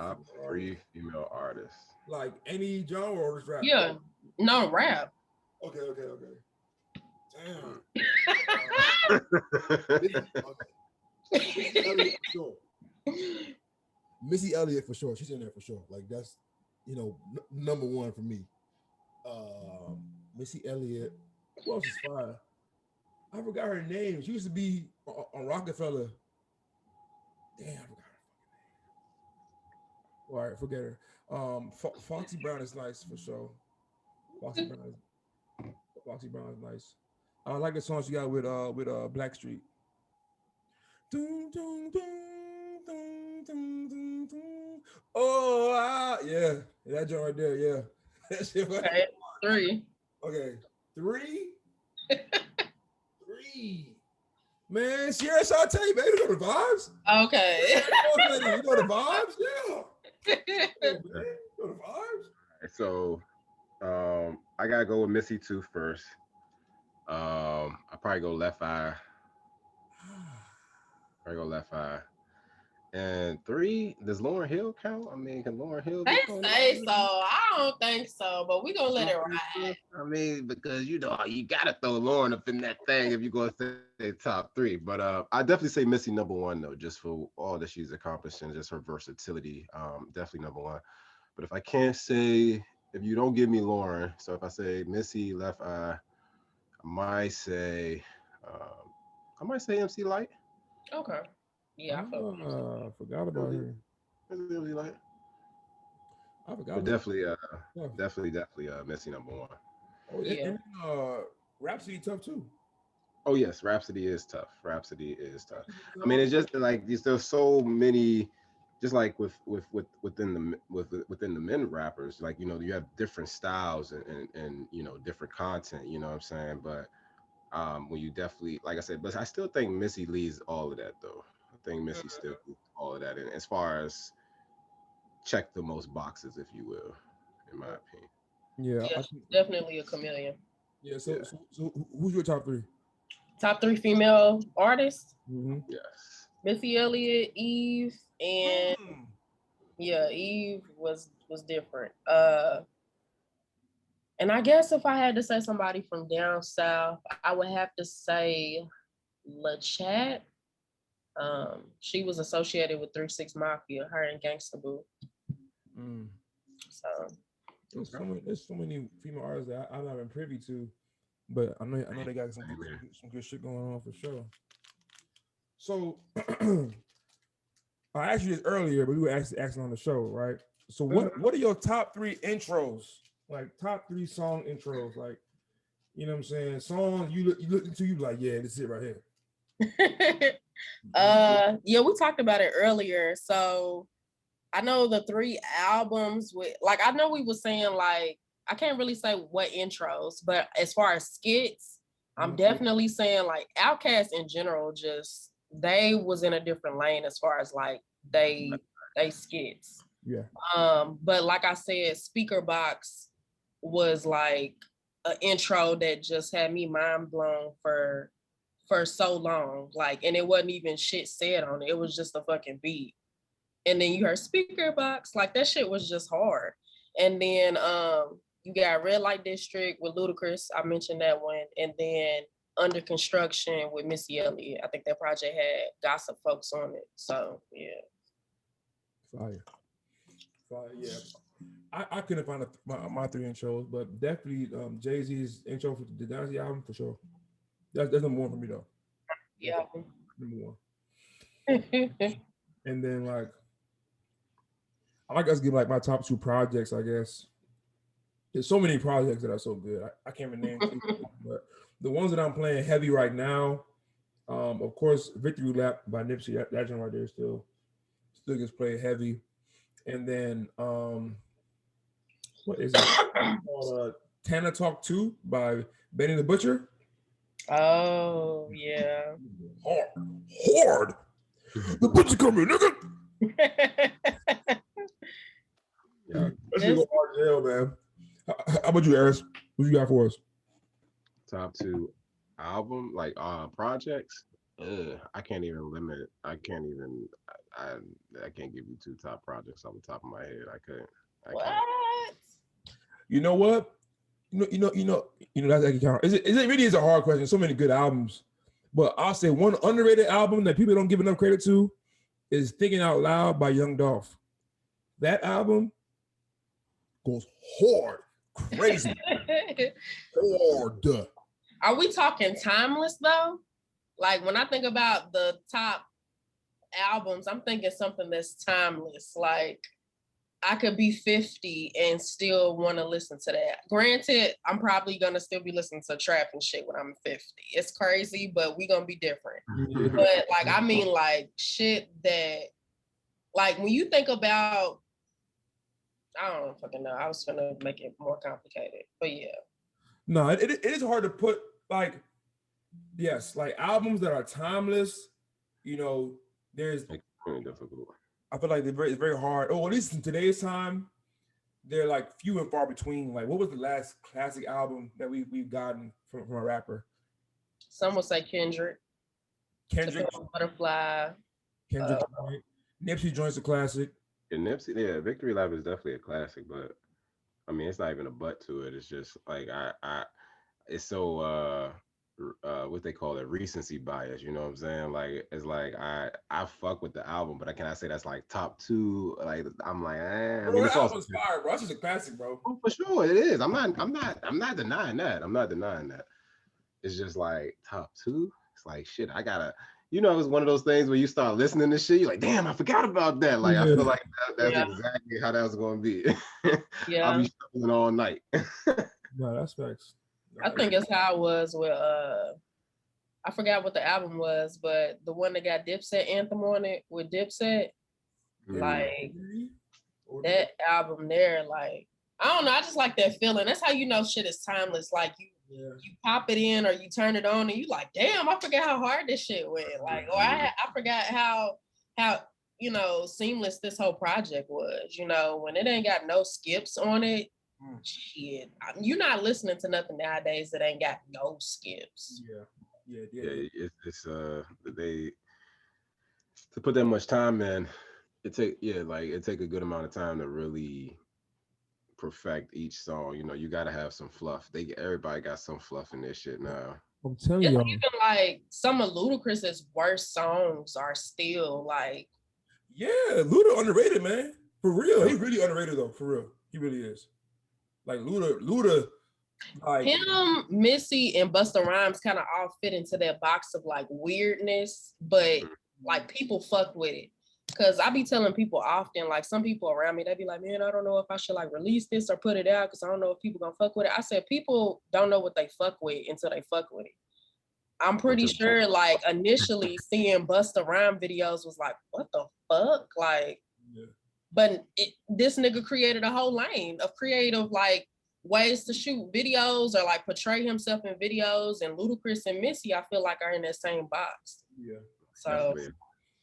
female artists. Like any genre or just rap? Yeah, no rap. Okay. Damn. Missy Elliott for sure. She's in there for sure. Like, that's, you know, number 1 for me. Missy Elliott. Who else is fire? I forgot her name. She used to be on Rockefeller. Damn, I forgot her name. All right, forget her. Foxy Brown is nice for sure. Foxy Brown is nice. I like the song she got with Blackstreet. Oh, yeah, that joint right there, yeah. That shit right Okay, 3. Okay, 3. 3. Man, Sierra Shante, baby, you know the vibes. Okay. You know the vibes, yeah. You know the vibes. So, I gotta go with Missy 2 first. I probably go Left Eye. And 3, does Lauryn Hill count? I mean, can Lauryn Hill? They say so. I don't think so, but we gonna let it ride. I mean, because you gotta throw Lauryn up in that thing if you're gonna say top 3. But I definitely say Missy number 1 though, just for all that she's accomplished and just her versatility. Definitely number 1. But if I can't say, if you don't give me Lauryn, so if I say Missy, Left Eye, I might say MC Light. Okay. Yeah, I forgot about her. I forgot. But definitely Missy number one. Oh, Yeah. and Rhapsody tough too. Oh yes, Rhapsody is tough. Rhapsody is tough. I mean, it's just like there's so many, just like within the men rappers, like you have different styles and different content. You know what I'm saying? But when you definitely, like I said, but I still think Missy leads all of that though. I think Missy still leads all of that, and as far as check the most boxes, if you will, in my opinion. Yeah, Yeah, definitely a chameleon. Yeah. So who's your top three? Top 3 female artists: Yes. Missy Elliott, Eve, and yeah, Eve was different. And I guess if I had to say somebody from down south, I would have to say LaChat. She was associated with 3 6 Mafia, her and Gangsta Boo. So there's so many female artists that I'm not even privy to, but I know they got some good shit going on for sure. So I asked you this earlier, but we were asking on the show, right? So what are your top 3 intros? Like top 3 song intros, like, you know what I'm saying? Songs you look into, you like, yeah, this is it right here. Yeah, we talked about it earlier. So I know the 3 albums with, like, I know we were saying, like, I can't really say what intros, but as far as skits, I'm definitely saying like Outkast in general, just they was in a different lane as far as like they skits. Yeah. But like I said, Speaker Box was like an intro that just had me mind blown for so long. Like, and it wasn't even shit said on it. It was just a fucking beat. And then you heard Speaker Box, like that shit was just hard. And then you got Red Light District with Ludacris. I mentioned that one. And then Under Construction with Missy Elliott. I think that project had Gossip Folks on it. So yeah. Fire, yeah. I couldn't find my 3 intros, but definitely Jay-Z's intro for the Dynasty album for sure. That's number 1 for me though. Yeah. Number 1. And then like I like us give like my top 2 projects, I guess. There's so many projects that are so good. I can't even name 2, but the ones that I'm playing heavy right now, of course, Victory Lap by Nipsey. That joint right there still gets played heavy. And then what is it called? Tana Talk 2 by Benny the Butcher. Oh yeah. Hard. The butcher coming, nigga. Yeah, that shit go hard as hell, man. How about you, Aris? What you got for us? Top 2 album, like projects. I can't even limit it. I can't give you 2 top projects off the top of my head. I couldn't. What? You know what? You know. That's actually kind of. It really is a hard question. So many good albums, but I'll say one underrated album that people don't give enough credit to is "Thinking Out Loud" by Young Dolph. That album goes hard, crazy, hard. Are we talking timeless though? Like when I think about the top albums, I'm thinking something that's timeless. Like I could be 50 and still want to listen to that. Granted, I'm probably gonna still be listening to trap and shit when I'm 50. It's crazy, but we gonna be different. But like, I mean, like shit that, like when you think about, I don't fucking know. I was gonna make it more complicated, but yeah. No, it is hard to put like, yes, like albums that are timeless. You know, there's Really difficult. I feel like it's very hard. Oh, at least in today's time, they're like few and far between. Like, what was the last classic album that we've gotten from a rapper? Some would say Kendrick. Butterfly. Kendrick. Nipsey joins a classic. Yeah, Nipsey. Yeah, Victory Lap is definitely a classic, but I mean, it's not even a but to it. It's just like it's so what they call it, recency bias. You know what I'm saying? Like it's like I fuck with the album, but can I say that's like top 2? Like I'm like, I mean, it's album's fire, bro. That's just a classic, bro. Oh, for sure, it is. I'm not denying that. I'm not denying that. It's just like top 2. It's like shit. I gotta. you know, it's one of those things where you start listening to shit, you're like, damn, I forgot about that. Like, I feel like that's Yeah. exactly how that was going to be. Yeah. I'll be struggling all night. No, that's facts. I think it's how it was with I forgot what the album was, but the one that got Dipset Anthem on it with Dipset, like that album there, like I don't know, I just like that feeling. That's how you know shit is timeless. Like you pop it in or you turn it on and you like, damn, I forgot how hard this shit went. Like, or I forgot how you know seamless this whole project was. You know, when it ain't got no skips on it. Shit, you're not listening to nothing nowadays that ain't got no skips. Yeah. It's they to put that much time in. It take a good amount of time to really perfect each song. You know, you got to have some fluff. Everybody got some fluff in this shit now. I'm telling you, y'all. even like some of Ludacris's worst songs are still like. Yeah, Luda underrated, man. For real, he's really underrated though. For real, he really is. Like Luda, like him, Missy, and Busta Rhymes kind of all fit into that box of like weirdness, but like people fuck with it. Cause I be telling people often, like some people around me, they be like, man, I don't know if I should like release this or put it out because I don't know if people gonna fuck with it. I said, people don't know what they fuck with until they fuck with it. I'm pretty sure like initially seeing Busta Rhymes videos was like, what the fuck? Like, but this nigga created a whole lane of creative like ways to shoot videos or like portray himself in videos, and Ludacris and Missy, I feel like are in that same box. Yeah. So definitely.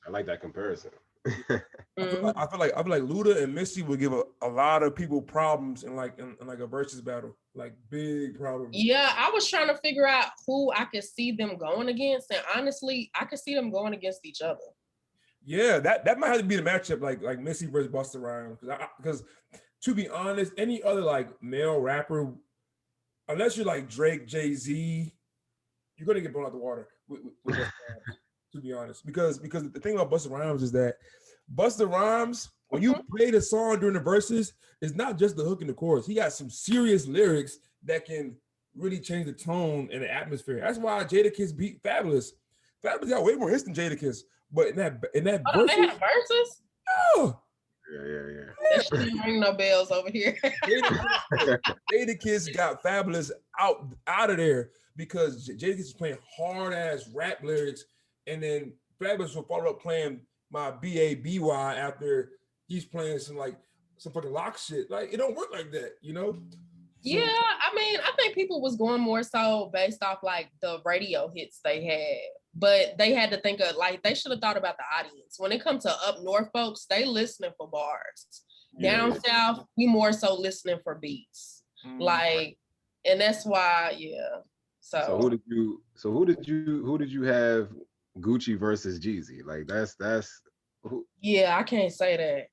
I like that comparison. I feel like Luda and Missy would give a lot of people problems in like a versus battle, like big problems. Yeah, I was trying to figure out who I could see them going against, and honestly, I could see them going against each other. Yeah, that might have to be the matchup, like Missy versus Busta Rhymes, because to be honest, any other like male rapper, unless you're like Drake, Jay-Z, you're gonna get blown out the water with Busta Rhymes. To be honest, because the thing about Busta Rhymes is that Busta Rhymes, when you play the song during the verses, it's not just the hook and the chorus. He got some serious lyrics that can really change the tone and the atmosphere. That's why Jadakiss beat Fabulous. Fabulous got way more hits than Jadakiss, but in that verses, they had verses. Oh. Yeah. That shit didn't ring no bells over here. Jadakiss got Fabulous out of there because Jadakiss is playing hard ass rap lyrics. And then Fabulous will follow up playing my B.A.B.Y. after he's playing some fucking lock shit. Like, it don't work like that, you know? Yeah, I mean, I think people was going more so based off like the radio hits they had. But they had to think of like, they should have thought about the audience. When it comes to up north folks, they listening for bars. Down south, we more so listening for beats. Like, and that's why, yeah. So who did you have Gucci versus Jeezy? Like that's who? Yeah, I can't say that.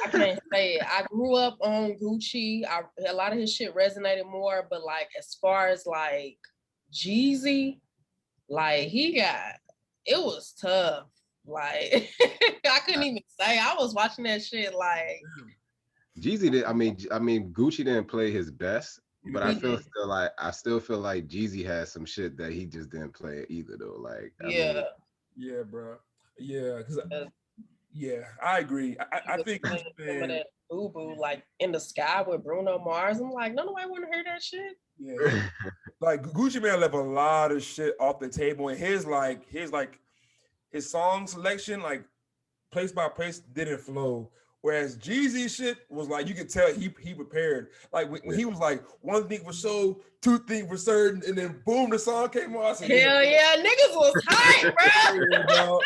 I can't say it. I grew up on Gucci. A lot of his shit resonated more, but like as far as like Jeezy, like it was tough. Like I couldn't even say. I was watching that shit like Jeezy did. I mean Gucci didn't play his best, but I still feel like Jeezy has some shit that he just didn't play either though. Like yeah, bro. Yeah, because I agree. I think some of that Boo Boo like in the sky with Bruno Mars. I'm like, nobody want to hear that shit. Yeah, like Gucci Mane left a lot of shit off the table, and his song selection, like place by place, didn't flow. Whereas Jeezy shit was like, you could tell he prepared. Like when he was like, one thing for sure, two things for certain, and then boom, the song came on. I said, hell yeah, niggas was hype, bro.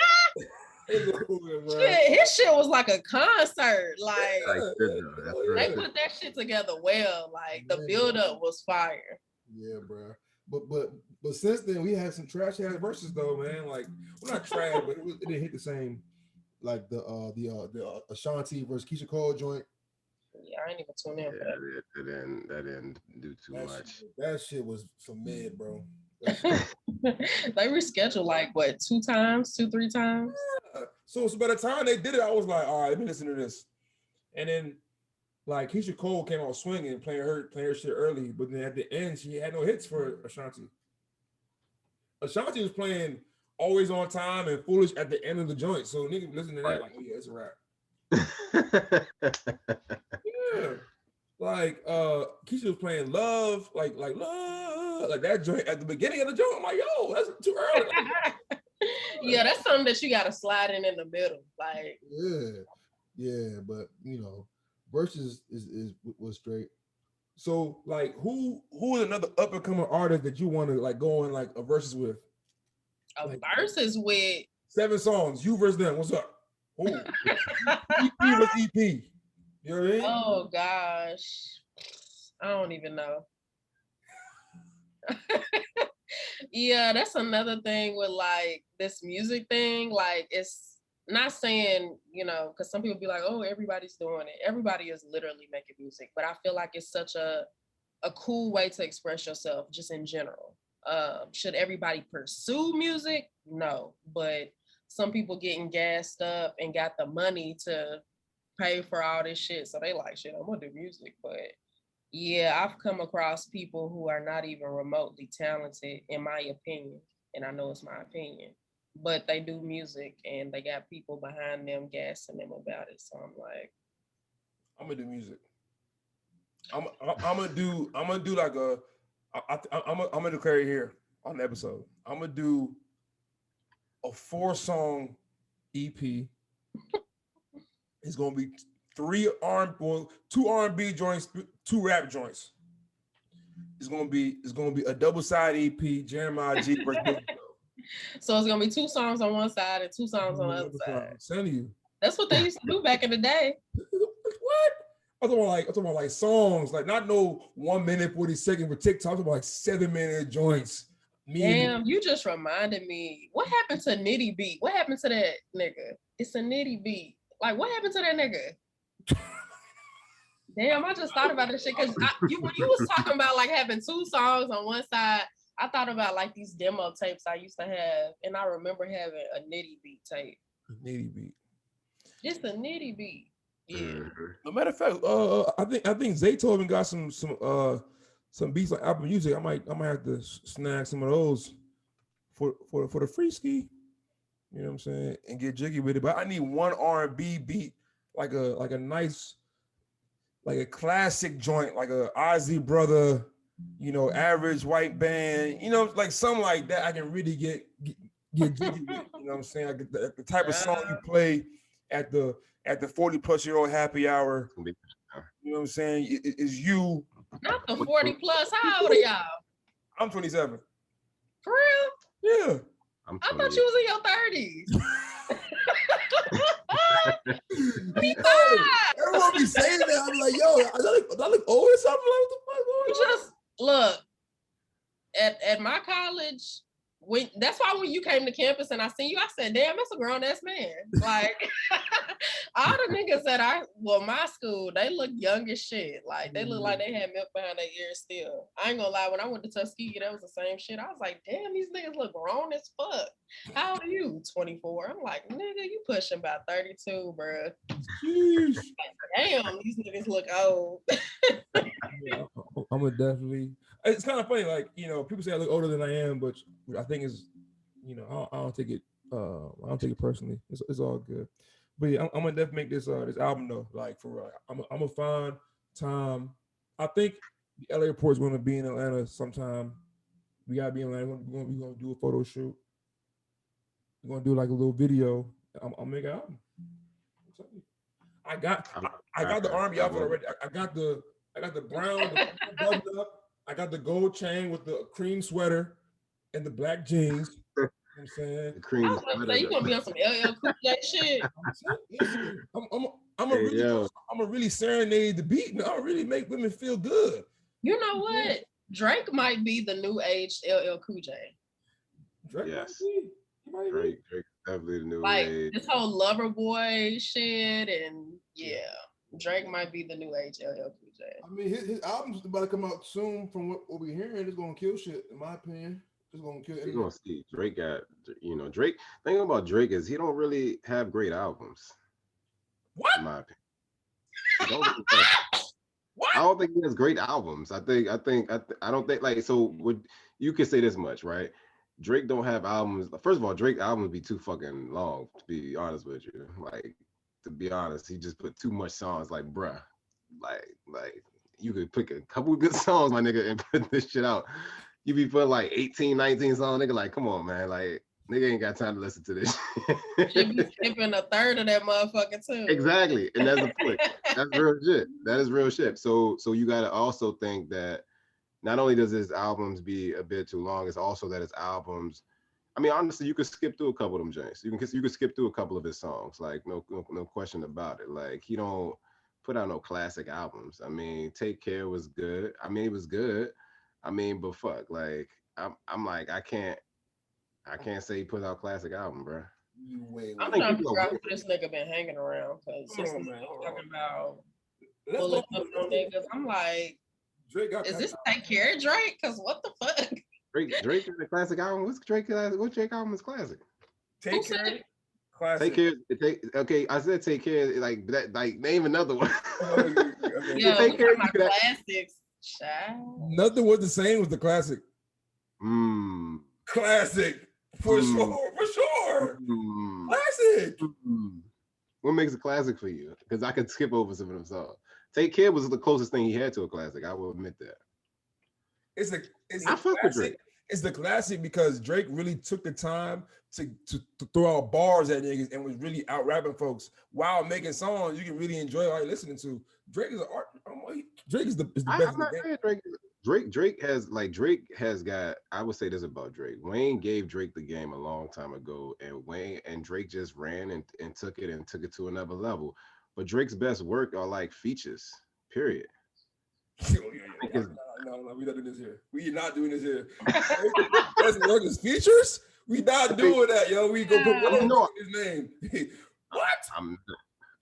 Shit, his shit was like a concert. Like they put that shit together well. Like the build up was fire. Yeah, bro. But since then we had some trash ass verses though, man. Like, well, not trash, but it didn't hit the same. Like the Shantae versus Keisha Cole joint. Yeah, I ain't even tune in for that. That didn't do too much. That shit was some mid, bro. They rescheduled like what, 3 times? Yeah. So by the time they did it, I was like, all right, let me listen to this. And then like Keisha Cole came out swinging, playing her shit early, but then at the end she had no hits for Ashanti. Ashanti was playing always on time and foolish at the end of the joint. So nigga listen to that like, oh yeah, it's a rap. Yeah. Like Keisha was playing love, like love, like that joint at the beginning of the joint. I'm like, yo, that's too early. Yeah, that's something that you gotta slide in the middle. Like, yeah, but you know, verses is was straight. So like who is another up and coming artist that you want to like go on like a verses with? A verses with 7 songs, you versus them. What's up? Who? EP was EP. You know what I mean? Oh gosh, I don't even know. Yeah, that's another thing with like this music thing. Like, it's not saying, you know, because some people be like, oh, everybody's doing it. Everybody is literally making music, but I feel like it's such a cool way to express yourself just in general. Should everybody pursue music? No, but some people getting gassed up and got the money to pay for all this shit, so they like, shit, I'm gonna do music. But yeah, I've come across people who are not even remotely talented, in my opinion, and I know it's my opinion, but they do music and they got people behind them gassing them about it. So I'm like, I'm gonna do music. I'm gonna do like I'm gonna declare it here on the episode. I'm gonna do a 4-song EP. It's gonna be 2 R&B joints, 2 rap joints. It's gonna be a double side EP. Jeremiah G versus so it's gonna be 2 songs on one side and 2 songs on the other side. I'm telling you, that's what they used to do back in the day. What? I'm talking about like songs, like not no 1 minute 40-second for TikTok. I'm talking about like 7-minute joints. Damn, you just reminded me. What happened to Nitty Beat? What happened to that nigga? It's a Nitty Beat. Like, what happened to that nigga? Damn, I just thought about this shit because when you was talking about like having 2 songs on one side, I thought about like these demo tapes I used to have, and I remember having a Nitty Beat tape. Nitty Beat. Just a Nitty Beat. Yeah. No matter of fact, I think Zaytoven got some beats on Apple Music. I might have to snag some of those for the free ski. You know what I'm saying? And get jiggy with it. But I need one R&B beat, like a nice, like a classic joint, like a Ozzy Brother, you know, average white band, you know, like something like that. I can really get jiggy with. You know what I'm saying? Like the type of song you play at the 40-plus-year-old happy hour. You know what I'm saying? Is you. Not the 40 plus. How old are y'all? I'm 27. For real? Yeah. I thought you was in your 30s. Everyone be saying that. I'm like, yo, I look old or something. Like, what the fuck? You just look at my college. That's why when you came to campus and I seen you, I said, damn, that's a grown ass man. Like all the niggas that my school, they look young as shit. Like they look like they had milk behind their ears still. I ain't gonna lie, when I went to Tuskegee, that was the same shit. I was like, damn, these niggas look grown as fuck. How old are you? 24. I'm like, nigga, you pushing about 32, bro. Damn, these niggas look old. Yeah, I'm gonna definitely. It's kind of funny, like, you know, people say I look older than I am, but I think it's, you know, I don't take it. I don't take it personally. It's all good. But yeah, I'm gonna definitely make this album though. Like for real, I'm gonna find time. I think the LA Report's gonna be in Atlanta sometime. We gotta be in Atlanta. We're gonna do a photo shoot. We're gonna do like a little video. I'll make an album. I got the army outfit already. I got the brown button up. I got the gold chain with the cream sweater and the black jeans. You know what I'm saying? The cream sweater. You gonna be on some LL Cool J shit? I'm a really serenade the beat. And I'll really make women feel good. You know what? Drake might be the new age LL Cool J. Drake, yes. Drake definitely the new Like age. this whole lover boy shit, and yeah. Drake might be the new age LL Cool J. I mean, his album's about to come out soon. From what we're hearing, it's gonna kill shit. In my opinion, it's gonna kill. You're gonna see Drake got, you know, Drake. Thing about Drake is he don't really have great albums. What? In my opinion. What? I don't think he has great albums. I don't think like so. You could say this much, right? Drake don't have albums. First of all, Drake albums be too fucking long, to be honest with you. Like, to be honest, he just put too much songs. Like, bruh, like you could pick a couple of good songs, my nigga, and put this shit out. You be putting like 18, 19 songs, nigga. Like, come on, man. Like, nigga ain't got time to listen to this. You be skipping a third of that motherfucker too. Exactly, and that's the point. That's real shit. That is real shit. So you gotta also think that not only does his albums be a bit too long, it's also that his albums. I mean, honestly, you could skip through a couple of them joints. You could skip through a couple of his songs, like no question about it. Like he don't put out no classic albums. I mean, Take Care was good. I mean, it was good. I mean, but fuck, like I'm like I can't say he put out classic album, bro. I'm trying to figure out who this nigga been hanging around because talking about pulling up on niggas. I'm like, is this Take Care of Drake? Because what the fuck? Drake is a classic album. What's Drake? What Drake album is classic? Take Care. Classic. Take Care. Okay, I said Take Care. Like that. Like name another one. Yeah, Take Care. My classics. Child. Nothing was the same with the classic. Classic. For sure. Classic. What makes a classic for you? Because I could skip over some of them songs. Take Care was the closest thing he had to a classic. I will admit that. I fuck with Drake. It's the classic because Drake really took the time to throw out bars at niggas and was really out rapping folks while making songs you can really enjoy while you're listening to. Drake is an art. Drake is the best. I'm not saying Drake has got. I would say this about Drake. Wayne gave Drake the game a long time ago, and Drake just ran and took it to another level. But Drake's best work are like features. Period. No, we're not doing this here. We not doing this here. Best work is features. We not doing that, yo. We go put his name. What?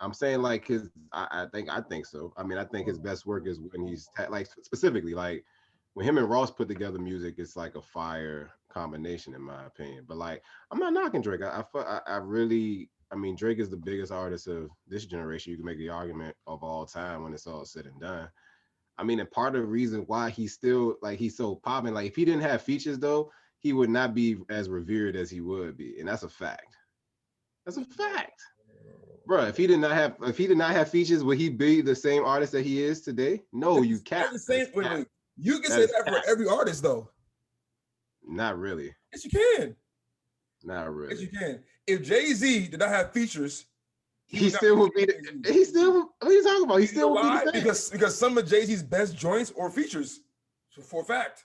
I'm saying like his. I think so. I mean, I think his best work is when he's like specifically like when him and Ross put together music. It's like a fire combination, in my opinion. But like, I'm not knocking Drake. I really. I mean, Drake is the biggest artist of this generation. You can make the argument of all time when it's all said and done. I mean, and part of the reason why he's still like he's so popping, like if he didn't have features though, he would not be as revered as he would be, and that's a fact. That's a fact, bro. If he did not have features, would he be the same artist that he is today? No, you can't. The same. Wait. You can say that for every artist though. Not really. Yes, you can. Not really. Yes, you can. If Jay-Z did not have features, he still would be. He still. What are you talking about? He still would be the same. Because some of Jay-Z's best joints or features, for a fact.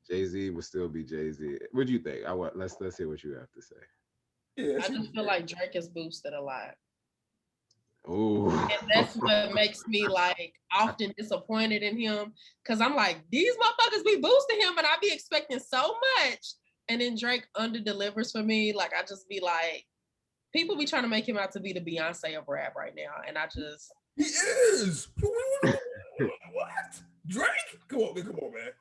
Jay-Z would still be Jay-Z. What do you think? Let's hear what you have to say. Yeah, I just feel like Drake is boosted a lot. Oh, and that's what makes me like often disappointed in him because I'm like, these motherfuckers be boosting him, and I be expecting so much, and then Drake under-delivers for me. Like I just be like, people be trying to make him out to be the Beyonce of rap right now, and I just he is. What? Drake? Come on, man.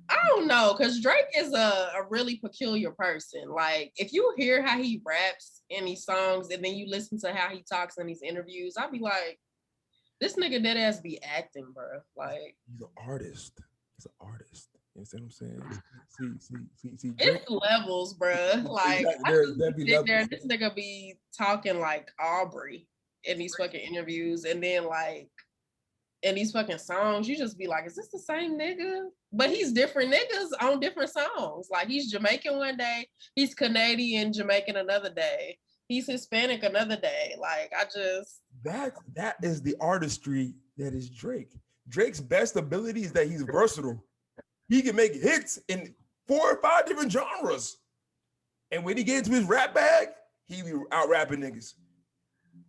I don't know, because Drake is a really peculiar person. Like, if you hear how he raps in these songs and then you listen to how he talks in these interviews, I'd be like, this nigga dead ass be acting, bro. Like, he's an artist. He's an artist. You know what I'm saying? See. It's levels, bro. Like, this nigga be talking like Aubrey in these fucking interviews, and then like in these fucking songs, you just be like, is this the same nigga? But he's different niggas on different songs. Like he's Jamaican one day, he's Canadian, Jamaican another day, he's Hispanic another day. Like I just that is the artistry that is Drake. Drake's best ability is that he's versatile. He can make hits in 4 or 5 different genres. And when he gets into his rap bag, he be out rapping niggas.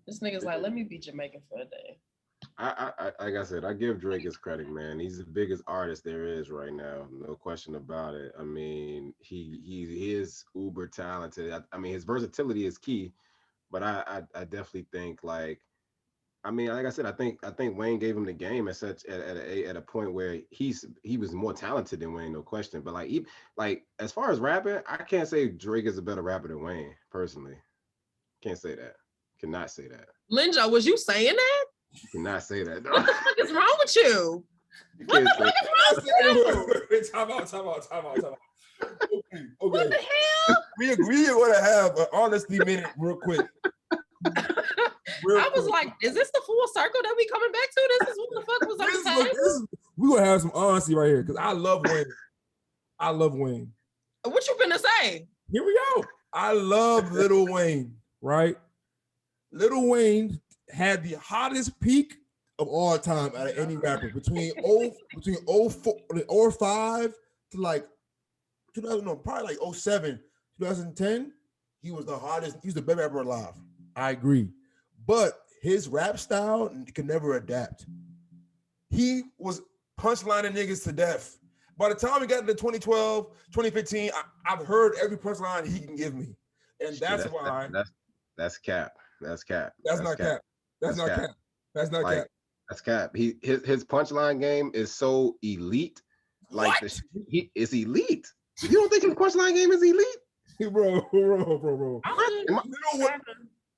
This nigga's like, let me be Jamaican for a day. I like I said, I give Drake his credit, man. He's the biggest artist there is right now, no question about it. I mean, he is uber talented. I mean, his versatility is key, but I definitely think like, I mean, like I said, I think Wayne gave him the game at a point where he was more talented than Wayne, no question. But like as far as rapping, I can't say Drake is a better rapper than Wayne personally. Can't say that. Cannot say that. Linjo, was you saying that? You cannot say that. What the fuck is wrong with you? You What can't the say fuck is wrong with you? Time out. Okay. What the hell? We want to have an honesty minute real quick. I was like, is this the full circle that we coming back to? This is what the fuck was on the table? We gonna have some honesty right here because I love Wayne. What you finna say? Here we go. I love Lil Wayne, right? Lil Wayne had the hottest peak of all time out of any rapper between 05 to like 2000, no, probably like 07, 2010. He was the hottest. He's the best rapper alive. I agree. But his rap style could never adapt. He was punchlining niggas to death. By the time we got into 2012, 2015, I've heard every punchline he can give me. And that's why. That's cap. That's cap. That's not cap. That's not cap. That's not cap. That's cap. His punchline game is so elite. Like he is elite. You don't think his punchline game is elite? Bro.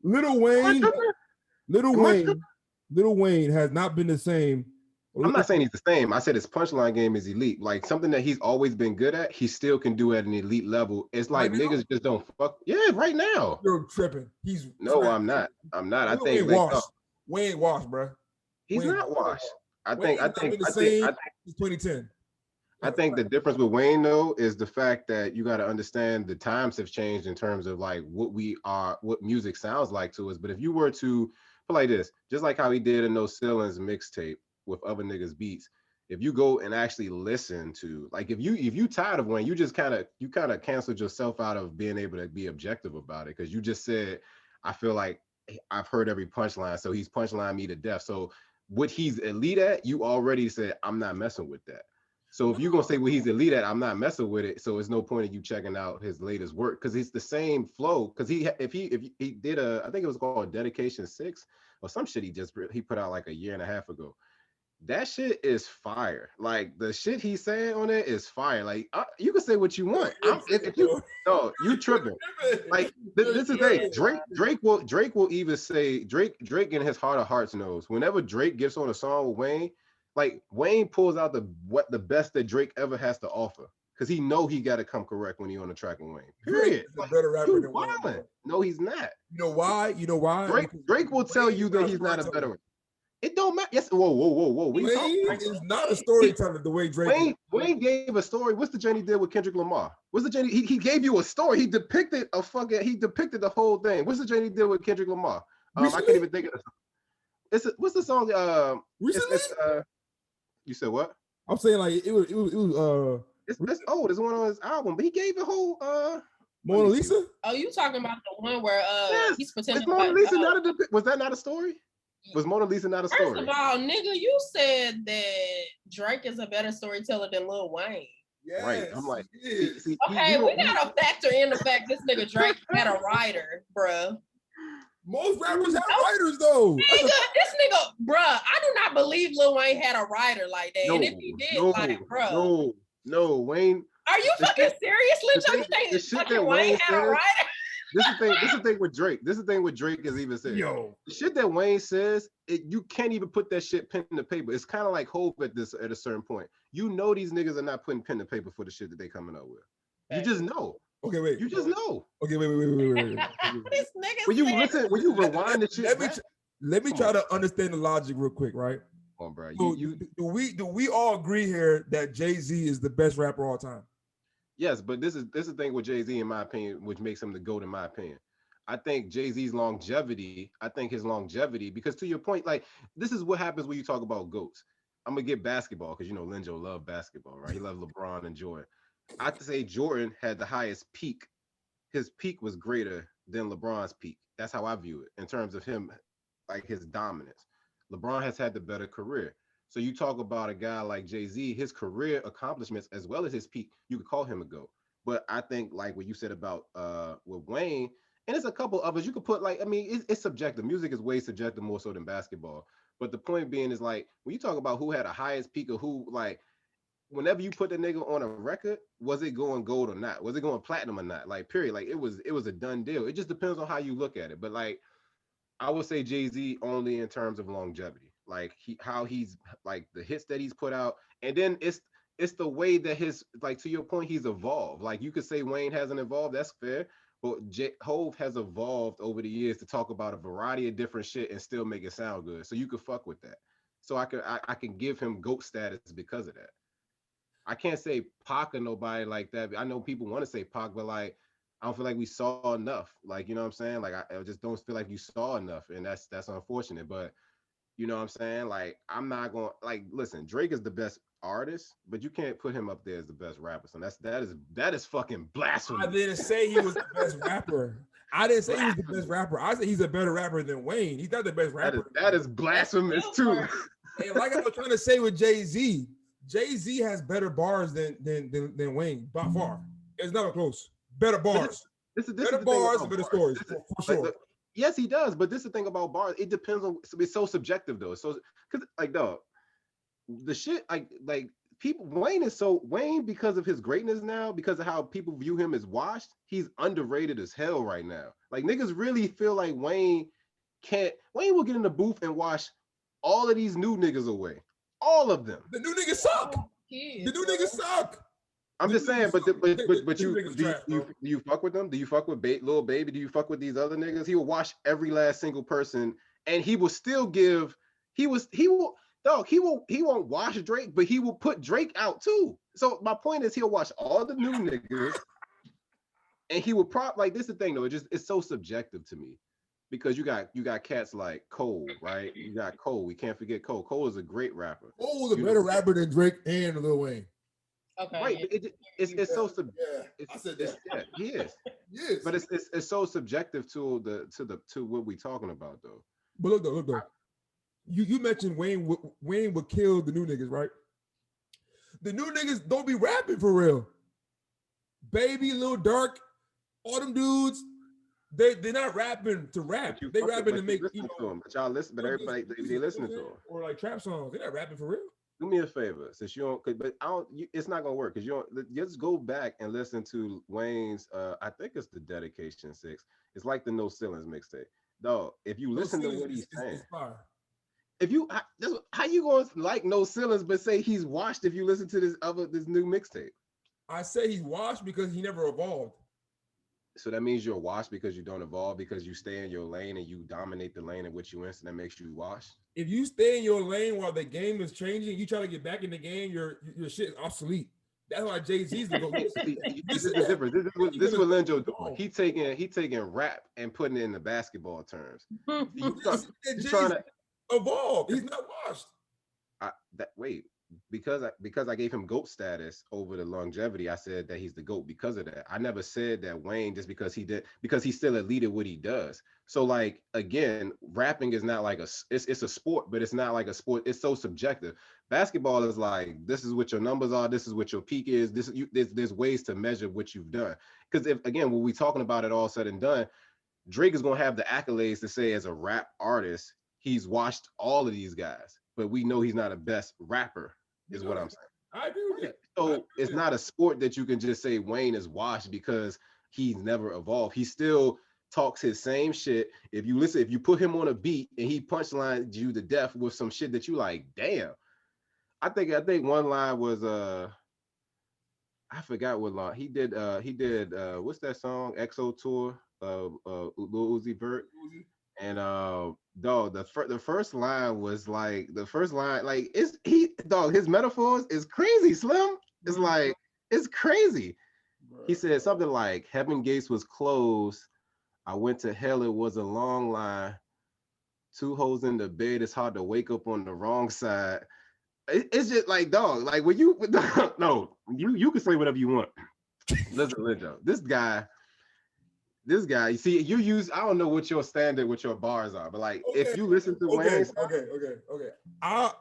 Lil Wayne has not been the same. I'm not saying he's the same. I said his punchline game is elite. Like something that he's always been good at, he still can do at an elite level. It's like right niggas just don't fuck. Yeah, right now. You're tripping. I'm not. I think Wayne washed, bro. He's not washed. I think 2010. I think the difference with Wayne though is the fact that you got to understand the times have changed in terms of like what music sounds like to us. But if you were to put like this, just like how he did in those Ceilings mixtape with other niggas beats, if you go and actually listen to, like, if you tired of Wayne, you kind of canceled yourself out of being able to be objective about it, because you just said, I feel like I've heard every punchline, so he's punchline me to death. So what he's elite at, you already said, I'm not messing with that. So if you're gonna say what he's elite at, I'm not messing with it. So it's no point in you checking out his latest work, because it's the same flow. Because if he did I think it was called Dedication 6 or some shit he put out like a year and a half ago. That shit is fire. Like the shit he's saying on it is fire. Like you can say what you want. You tripping. Like this is the thing. Drake will even say Drake in his heart of hearts knows whenever Drake gets on a song with Wayne, like Wayne pulls out the best that Drake ever has to offer, because he know he got to come correct when he on the track with Wayne. Period. He's a better rapper than Wayne. No, he's not. You know why? Drake will tell you that he's not a better one. It don't matter. Yes. Whoa. Wayne is not a storyteller the way Drake. Wayne gave a story. What's the journey did with Kendrick Lamar? What's the journey? He gave you a story. He depicted the whole thing. What's the journey did with Kendrick Lamar? I can't even think of it. What's the song? Recently? You said what? I'm saying like it was It's old. It's one on his album, but he gave a whole Mona Lisa. Oh, you talking about the one where yes. he's pretending? Is Mona Lisa was that not a story? Was Mona Lisa not a story? First of all, nigga, you said that Drake is a better storyteller than Lil Wayne. Yes, right. I'm like, we gotta factor in the fact this nigga Drake had a writer, bruh. Most rappers have writers though. This nigga, bruh, I do not believe Lil Wayne had a writer like that. And if he did, bruh. No, Wayne. Are you fucking serious, Lil? You think fucking Wayne had a writer? This is the thing with Drake. This is the thing with Drake is even saying. Yo, the shit that Wayne says, you can't even put that shit pen to paper. It's kind of like Hope at a certain point. You know these niggas are not putting pen to paper for the shit that they coming up with. You just know. Okay, wait. You just know. Okay, wait. This nigga. When you rewind the shit. Let me try to understand the logic real quick, right? Come on, bro. So do we all agree here that Jay-Z is the best rapper of all time? Yes, but this is the thing with Jay-Z, in my opinion, which makes him the GOAT, in my opinion. I think Jay-Z's longevity, because to your point, like, this is what happens when you talk about GOATs. I'm going to get basketball, because, Linjo loved basketball, right? He loved LeBron and Jordan. I have to say Jordan had the highest peak. His peak was greater than LeBron's peak. That's how I view it, in terms of him, like, his dominance. LeBron has had the better career. So you talk about a guy like Jay-Z, his career accomplishments as well as his peak, you could call him a GOAT. But I think like what you said about with Wayne, and there's a couple others you could put, like, I mean, it's subjective. Music is way subjective more so than basketball. But the point being is, like, when you talk about who had the highest peak or who, like, whenever you put the nigga on a record, was it going gold or not? Was it going platinum or not? Like, period. Like, it was a done deal. It just depends on how you look at it. But like, I would say Jay-Z only in terms of longevity. like how he's like the hits that he's put out, and then it's the way that his, like, to your point, he's evolved. Like, you could say Wayne hasn't evolved, that's fair, but Hove has evolved over the years to talk about a variety of different shit and still make it sound good. So you could fuck with that. So I can give him GOAT status because of that. I can't say Pac or nobody like that. I know people want to say Pac, but like I don't feel like we saw enough. Like, you know what I'm saying? Like I just don't feel like you saw enough, and that's unfortunate. But you know what I'm saying? Like, I'm not going to, like, listen, Drake is the best artist, but you can't put him up there as the best rapper. So that is fucking blasphemy. I didn't say he was the best rapper. I didn't say he was the best rapper. I said he's a better rapper than Wayne. He's not the best rapper. That is blasphemous too. And like I was trying to say with Jay-Z, Jay-Z has better bars than Wayne by far. It's never close. Better bars. This better bars and better stories, for sure. Like, yes, he does, but this is the thing about bars. It depends on. It's so subjective though. So, because like, dog, the shit, like people. Wayne, because of his greatness now, because of how people view him as washed, he's underrated as hell right now. Like, niggas really feel like Wayne will get in the booth and wash all of these new niggas away. All of them. The new niggas suck. The new niggas suck. I'm just saying, but you fuck with them? Do you fuck with Lil Baby? Do you fuck with these other niggas? He will wash every last single person, and he will still give. He won't wash Drake, but he will put Drake out too. So my point is, he'll wash all the new niggas, and he will like this. Is the thing though, it's so subjective to me, because you got cats like Cole, right? You got Cole. We can't forget Cole. Cole is a great rapper. Cole was a better rapper than Drake and Lil Wayne. Okay. Right, yeah. it's so I said that. He is. Yes. But it's so subjective to what we talking about though. But look though. You mentioned Wayne would kill the new niggas, right? The new niggas don't be rapping for real. Baby, Lil Durk, all them dudes, they're not rapping to rap. They rapping to make to them. But y'all listen. But everybody they listening to them. Or like trap songs. They're not rapping for real. Do me a favor, since you don't, but I don't. It's not gonna work because you don't. Just go back and listen to Wayne's. I think it's the Dedication 6. It's like the No Ceilings mixtape. Dog, if you listen to what he's saying, if you how you going to like No Ceilings but say he's washed if you listen to this new mixtape? I say he's washed because he never evolved. So that means you're washed because you don't evolve, because you stay in your lane and you dominate the lane in which you in, so that makes you washed. If you stay in your lane while the game is changing, you try to get back in the game, your shit is obsolete. That's why Jay-Z's the GOAT. This is the difference. This is what Lenjo doing. He taking rap and putting it in the basketball terms. He's trying to evolve. He's not washed. Because I gave him GOAT status over the longevity, I said that he's the GOAT because of that. I never said that Wayne just because he's still elite at what he does. So like, again, rapping is not like it's a sport, but it's not like a sport. It's so subjective. Basketball is like, this is what your numbers are, this is what your peak is, there's ways to measure what you've done. Because if, again, when we're talking about it all said and done, Drake is going to have the accolades to say as a rap artist, he's washed all of these guys, but we know he's not a best rapper, is what I'm saying. I agree with it. So it's not a sport that you can just say Wayne is washed because he's never evolved. He still talks his same shit. If you put him on a beat and he punchlines you to death with some shit that you like, damn. I think one line was I forgot what line he did. What's that song? EXO Tour, Lil Uzi Vert. And dog, the first line was like his metaphors is crazy, Slim. It's like, it's crazy. He said something like, heaven gates was closed, I went to hell, it was a long line, 2 holes in the bed, it's hard to wake up on the wrong side. It's just like, dog, like when you no, you can say whatever you want. Listen, this guy, you see, I don't know what your standard, what your bars are, but like, okay, if you listen to Wayne. Okay. I'm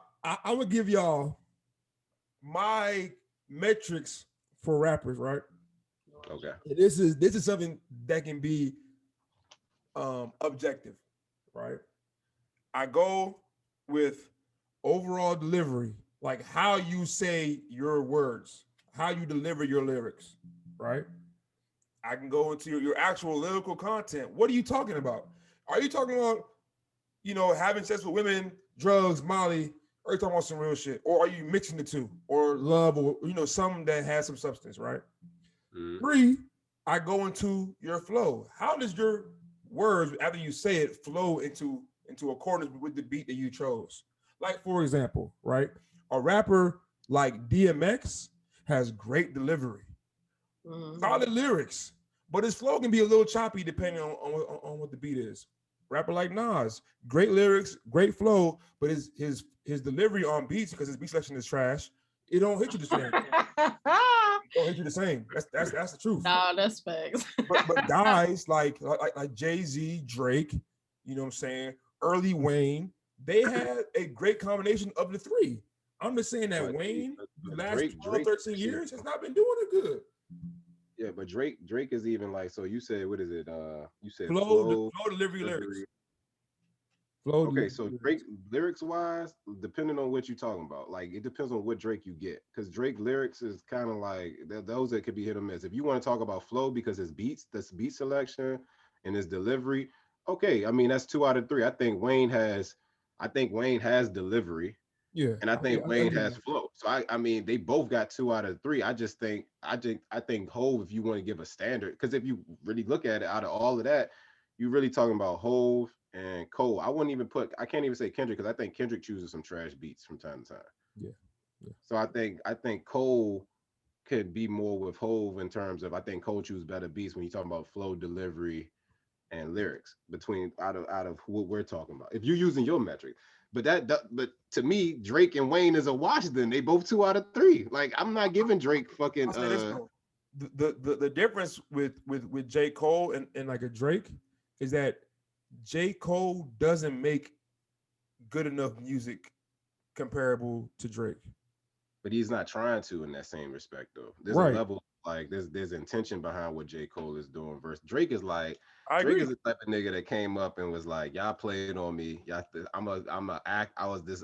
gonna give y'all my metrics for rappers, right? Okay. This is something that can be objective, right? I go with overall delivery, like how you say your words, how you deliver your lyrics, right? I can go into your actual lyrical content. What are you talking about? Are you talking about, having sex with women drugs, Molly, or are you talking about some real shit? Or are you mixing the two? Or love, or something that has some substance, right? Mm. 3, I go into your flow. How does your words, after you say it, flow into accordance with the beat that you chose? Like, for example, right? A rapper like DMX has great delivery, solid lyrics, but his flow can be a little choppy depending on what the beat is. Rapper like Nas, great lyrics, great flow, but his delivery on beats, because his beat selection is trash, it don't hit you the same. It don't hit you the same. That's the truth. Nah, that's facts. But guys like Jay-Z, Drake, you know what I'm saying, early Wayne, they had a great combination of the three. I'm just saying that But Wayne, the last Drake, 12, 13 years, has not been doing it good. yeah, but Drake is even like, so you said, what is it? You said Flow delivery, lyrics. delivery. Flow Okay, delivery, so lyrics. Drake lyrics wise, depending on what you're talking about, like it depends on what Drake you get, because Drake lyrics is kind of like those that could be hit or miss. If you want to talk about flow because his beats, this beat selection and his delivery, okay, I mean that's 2 out of 3. I think Wayne has delivery, Yeah, and I think Wayne agree, has man. flow. So I mean they both got 2 out of 3. I think Hove, if you want to give a standard, because if you really look at it, out of all of that, you really talking about Hove and Cole. I can't even say Kendrick, because I think Kendrick chooses some trash beats from time to time. Yeah, yeah. So I think Cole could be more with Hove in terms of, I think Cole chooses better beats when you talking about flow, delivery, and lyrics between out of what we're talking about. If you're using your metric. But to me, Drake and Wayne is a wash. Then they both 2 out of 3. Like I'm not giving Drake fucking I'll say this though. The difference with J. Cole and like a Drake is that J. Cole doesn't make good enough music comparable to Drake. but he's not trying to in that same respect though. There's a Right. level, like there's intention behind what J. Cole is doing versus Drake is like, I Drake agree. is the type of nigga that came up and was like, y'all played on me. I'm a act. I was this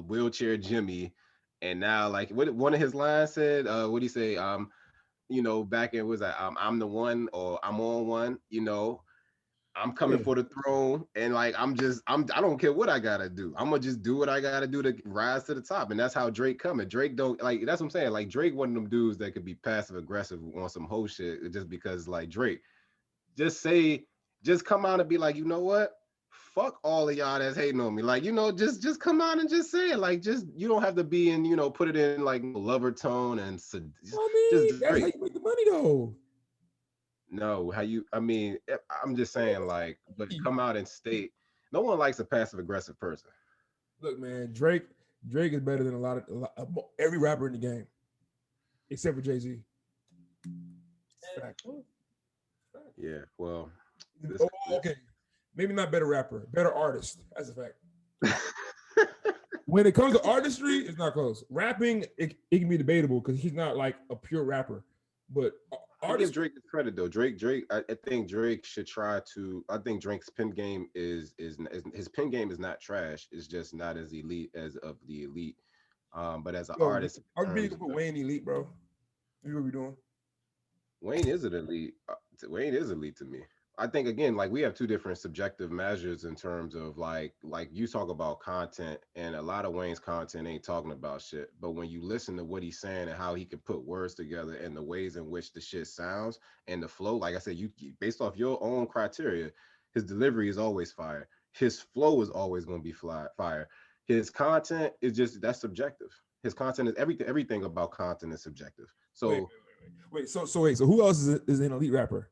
wheelchair Jimmy, and now like what one of his lines said, what do you say? Back in was that I'm the one, or I'm on one, I'm coming Yeah. for the throne, and like I don't care what I gotta do. I'm gonna just do what I gotta do to rise to the top, and that's how Drake coming. Drake don't like that's what I'm saying. Like Drake, one of them dudes that could be passive aggressive on some whole shit just because like Drake. Just say, just come out and be like, you know what? Fuck all of y'all that's hating on me. Like, just come out and just say it. Like, just you don't have to be in, put it in like lover tone and I just mean, that's Drake. how you make the money though. No, how you? I mean, I'm just saying, like, but come out and state. No one likes a passive aggressive person. Look, man, Drake is better than every rapper in the game, except for Jay-Z. Fact. Yeah, well, Oh, okay. Maybe not better rapper, better artist. That's a fact. When it comes to artistry, it's not close. Rapping, it can be debatable because he's not like a pure rapper. But I give artistry, Drake the credit though. Drake. I think Drake should try to. I think Drake's pen game is his pen game is not trash. It's just not as elite as of the elite. But as an yo, artist, I in really terms put of, Wayne elite, bro. You know what we doing? Wayne is an elite. Wayne is elite to me. I think again, like we have two different subjective measures in terms of like you talk about content, and a lot of Wayne's content ain't talking about shit. But when you listen to what he's saying and how he can put words together and the ways in which the shit sounds and the flow, like I said, based off your own criteria, his delivery is always fire. His flow is always going to be fire. His content is just that's subjective. His content is everything. Everything about content is subjective. Wait, So wait. So who else is an elite rapper?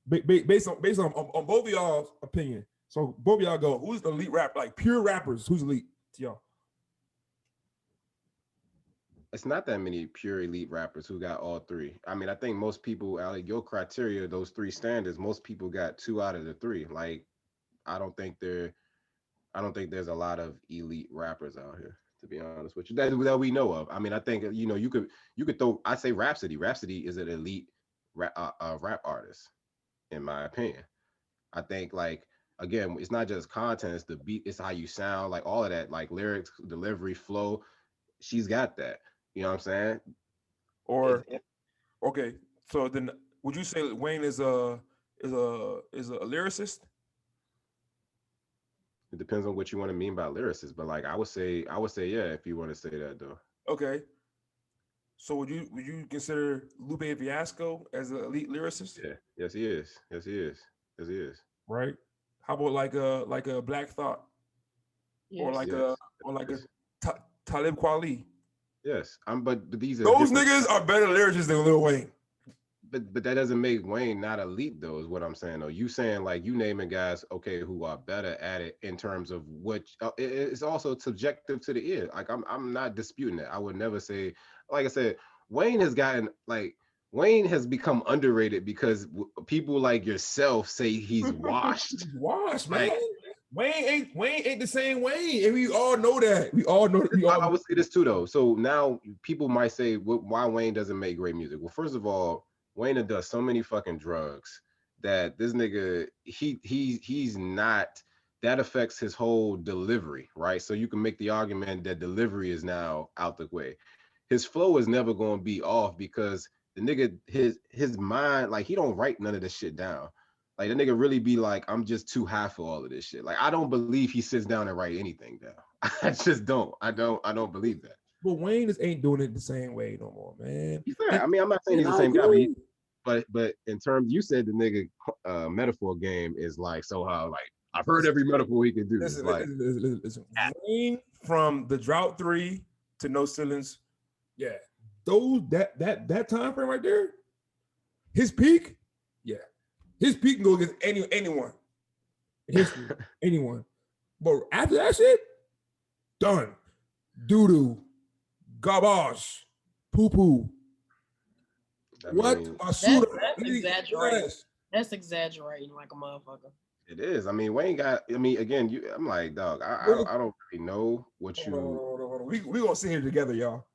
Based on both of y'all's opinion. So both of y'all go. Who's the elite rap? Like pure rappers. Who's elite to y'all? it's not that many pure elite rappers who got all 3. I mean, I think most people, out of your criteria, those 3 standards, most people got 2 out of the 3. Like, I don't think there, I don't think there's a lot of elite rappers out here, to be honest with you, that we know of. I mean, I think you could throw. I say Rhapsody. Rhapsody is an elite rap artist, in my opinion. I think like again, it's not just content; it's the beat, it's how you sound, like all of that, like lyrics, delivery, flow. She's got that. You know what I'm saying? Or okay. So then, would you say Wayne is a lyricist? It depends on what you want to mean by lyricist, but like I would say yeah, if you want to say that though. Okay. So would you consider Lupe Fiasco as an elite lyricist? Yeah. Yes, he is. Yes, he is. Yes, he is. Right. How about like a Black Thought or Yes. like Yes. a Yes. Talib Kweli? Yes. But these are Those different. niggas are better lyricists than Lil Wayne. But that doesn't make Wayne not elite though, is what I'm saying though. You saying like you naming guys, okay, who are better at it in terms of what it's also subjective to the ear. Like I'm not disputing it. I would never say, like I said, Wayne has gotten like Wayne has become underrated because people like yourself say he's washed. Washed, man. Like Wayne ain't the same Wayne, and we all know that. We all know. We all I would say this too though. So now people might say why Wayne doesn't make great music. Well, first of all, Wayne does so many fucking drugs that this nigga he's not, that affects his whole delivery, right? So you can make the argument that delivery is now out the way. His flow is never going to be off because the nigga his mind, like he don't write none of this shit down. Like the nigga really be like, I'm just too high for all of this shit. Like I don't believe he sits down and write anything down. I just don't. I don't believe that. But Wayne just ain't doing it the same way no more, man. He's not. I mean, I'm not saying he's the I same guy, agree. but in terms, you said the nigga metaphor game is like so how like I've heard every metaphor he can do. It's like Listen. Wayne from the Drought 3 to No Ceilings, yeah. Those that time frame right there, his peak, yeah. His peak can go against anyone. In history, anyone. But after that shit, done. Doo-doo, garbage, poo-poo. What? That's exaggerating. That's exaggerating like a motherfucker. it is. I mean, Wayne got. I mean, again, I'm like, dog. I don't really know what you. Hold on. We gonna sit here together, y'all.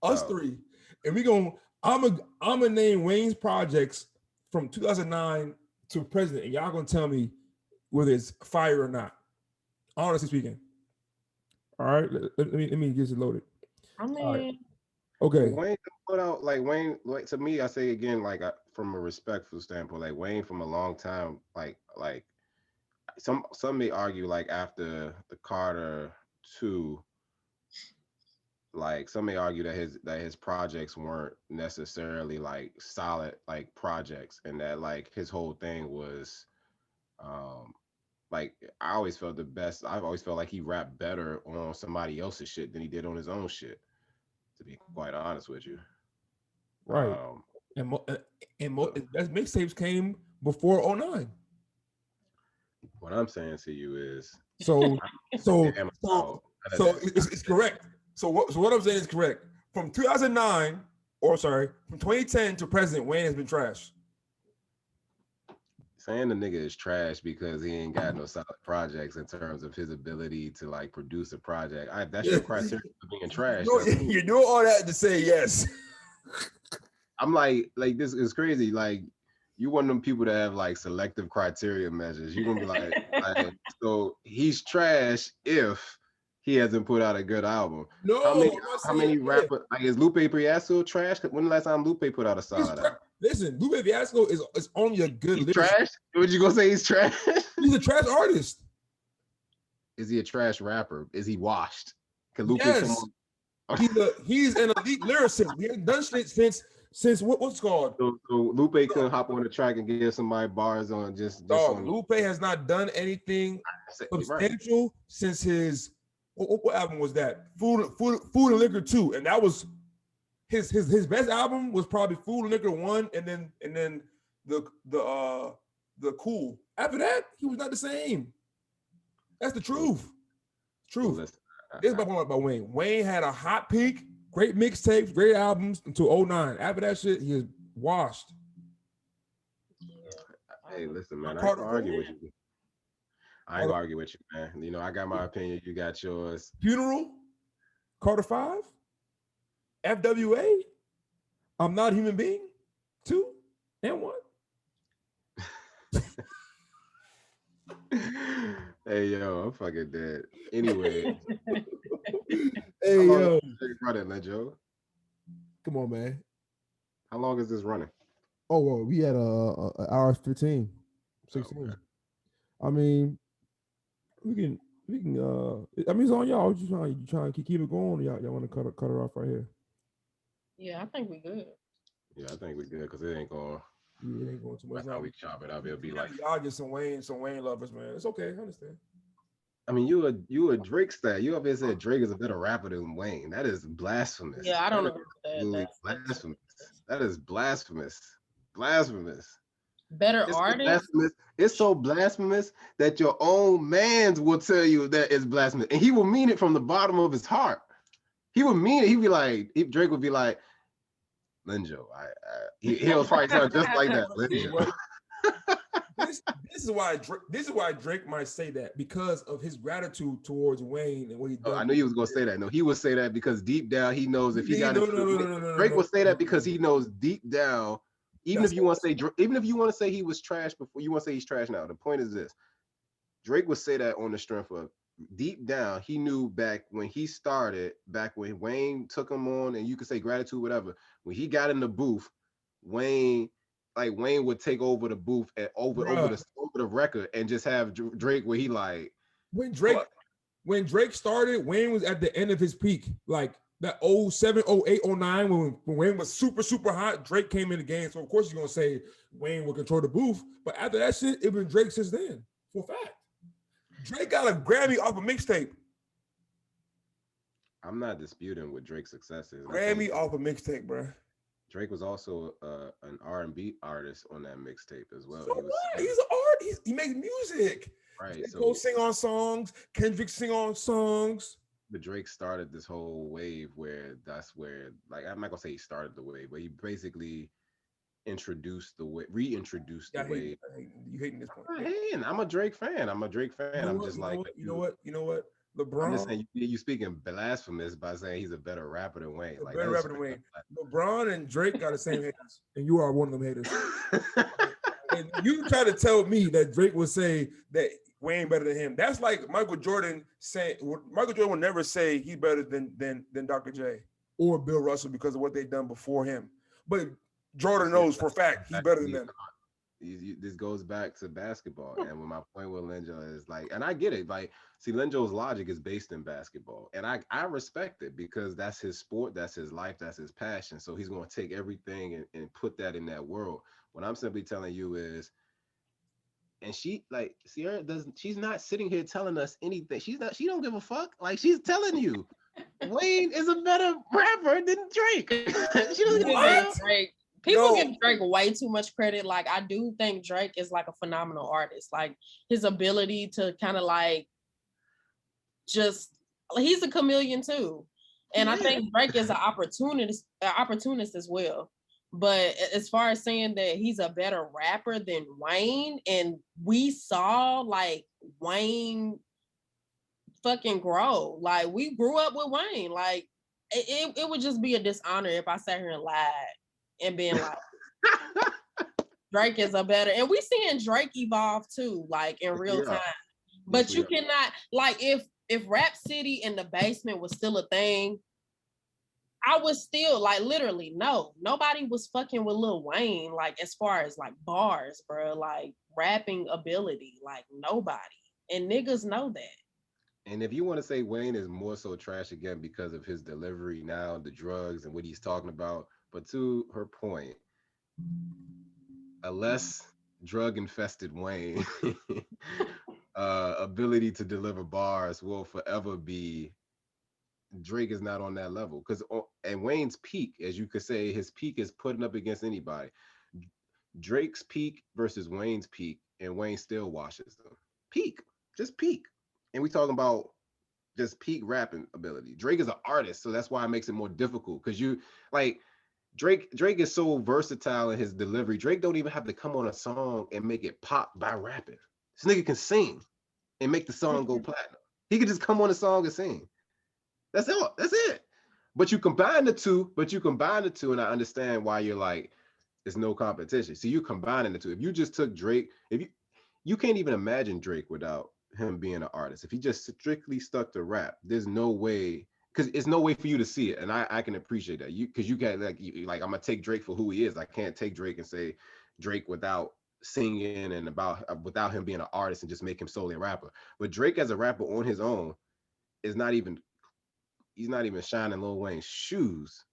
Us three, and we gonna. I'm gonna name Wayne's projects from 2009 to present, and y'all gonna tell me whether it's fire or not. Honestly speaking. All right, let me get it loaded. I mean, right. Okay. Wayne put out like Wayne. Like to me, I say again, like from a respectful standpoint, like Wayne from a long time, like some may argue like after the Carter 2, like some may argue that his projects weren't necessarily like solid like projects, and that like his whole thing was like I always felt the best. I've always felt like he rapped better on somebody else's shit than he did on his own shit, to be quite honest with you. Right. And best mixtapes came before 2009. What I'm saying to you is so it's correct. So what I'm saying is correct. From 2009, or sorry, from 2010 to present, Wayne has been trash. Saying the nigga is trash because he ain't got no solid projects in terms of his ability to like produce a project. That's your criteria for being trash. You're doing all that to say yes. I'm like this is crazy. Like you one of them people that have like selective criteria measures. You're gonna be like so he's trash if he hasn't put out a good album. No, how many rappers like is Lupe Fiasco trash? When the last time Lupe put out a solid album? Listen, Lupe Fiasco is only a good lyricist. Trash? What you gonna say? He's trash? He's a trash artist. Is he a trash rapper? Is he washed? Yes. He's an elite lyricist. He ain't done shit since what's called. So Lupe couldn't hop on the track and give somebody bars on just on. Lupe has not done anything substantial since his what album was that? Food and Liquor 2, and that was his best album was probably Food and Liquor 1, and then the Cool. After that, he was not the same. That's the truth. Truth. This is my point about Wayne. Wayne had a hot peak, great mixtapes, great albums until 2009. After that shit, he is washed. Hey, listen, man. I ain't gonna argue with you. I ain't gonna argue with you, man. You know, I got my opinion. You got yours. Funeral, Carter 5, FWA, I'm Not a Human Being, 2 and 1. Hey, yo, I'm fucking dead. Anyway. Hey, yo. Running, Joe? Come on, man. How long is this running? Oh, well, we had an hour 15, 16. Okay. I mean, we can. I mean, it's on y'all. You trying to keep it going? Y'all want to cut it off right here? Yeah, I think we good. Yeah, I think we good because it ain't going. Yeah, it ain't going too By much. the time we chop it up, it'll be like. Y'all just some Wayne lovers, man. It's okay. I understand. I mean, you a Drake star. You up here said Drake is a better rapper than Wayne. That is blasphemous. Yeah, I That don't is agree with that. absolutely That's blasphemous. That is blasphemous. Blasphemous. better It's so artist. blasphemous. It's so blasphemous that your own man's will tell you that it's blasphemous, and he will mean it from the bottom of his heart. He would mean it. He'd be like, Drake would be like, Linjo. He'll probably sound just like that, Linjo. this this is why Drake might say that because of his gratitude towards Wayne and what he Oh, done. I knew he was gonna say that. No, he would say that because deep down he knows if he got no, into Drake would say that because he knows deep down. Even if you want to say, even if you want to say he was trash before, you want to say he's trash now. The point is this: Drake would say that on the strength of deep down he knew back when he started, back when Wayne took him on, and you could say gratitude, whatever. When he got in the booth, Wayne would take over the booth and over the record and just have Drake where he like when Drake started, Wayne was at the end of his peak. Like that 07, 08, 09, when Wayne was super hot, Drake came in the game. So of course you're gonna say Wayne will control the booth. But after that shit, it been Drake since then, for a fact. Drake got a Grammy off a mixtape. I'm not disputing what Drake's success is. Grammy off a mixtape, bro. Drake was also an R&B artist on that mixtape as well. So what? He's an artist. He makes music. Right. So sing on songs. Kendrick sing on songs. But Drake started this whole wave where like I'm not gonna say he started the wave, but he basically reintroduced the wave. You hating this point? Hey, I'm a Drake fan. I'm just like you know what? LeBron. I'm just saying you speaking blasphemous by saying he's a better rapper than Wayne. Like better rapper than Wayne. LeBron and Drake got the same haters, and you are one of them haters. And you try to tell me that Drake would say that Wayne better than him. That's like Michael Jordan saying Michael Jordan would never say he's better than Dr. J or Bill Russell because of what they've done before him. But Jordan knows for a fact he's better than them. This goes back to basketball, and when my point with Linjo is like, and I get it, like, see, Linjo's logic is based in basketball, and I respect it because that's his sport, that's his life, that's his passion. So he's going to take everything and put that in that world. What I'm simply telling you is, and Sierra she's not sitting here telling us anything. She don't give a fuck. Like, she's telling you, Wayne is a better rapper than Drake. She doesn't give a fuck. People give Drake way too much credit. Like, I do think Drake is like a phenomenal artist. Like, his ability to kind of like he's a chameleon too. And I think Drake is an opportunist as well. But as far as saying that he's a better rapper than Wayne, and we saw like Wayne fucking grow. Like, we grew up with Wayne. Like, it would just be a dishonor if I sat here and lied and being like, Drake is a better, and we seeing Drake evolve too, like in real time. But you cannot, like, if Rap City in the Basement was still a thing, I was still like, literally, nobody was fucking with Lil Wayne, like, as far as like bars, bro, like rapping ability, like nobody, and niggas know that. And if you want to say Wayne is more so trash again because of his delivery now, the drugs and what he's talking about, but to her point, a less drug-infested Wayne ability to deliver bars will forever be. Drake is not on that level because and Wayne's peak, as you could say, his peak is putting up against anybody. Drake's peak versus Wayne's peak, and Wayne still washes them. Just peak. And we talking about just peak rapping ability. Drake is an artist, so that's why it makes it more difficult because you like. Drake is so versatile in his delivery. Drake don't even have to come on a song and make it pop by rapping. This nigga can sing and make the song go platinum. He could just come on a song and sing. That's all. That's it. But you combine the two, and I understand why you're like, there's no competition. So you combining the two. If you just took Drake, you can't even imagine Drake without him being an artist. If he just strictly stuck to rap, there's no way. Because it's no way for you to see it, and I can appreciate that. Because you can't like I'm gonna take Drake for who he is. I can't take Drake and say Drake without singing and about without him being an artist and just make him solely a rapper. But Drake as a rapper on his own is not even he's not even shining Lil Wayne's shoes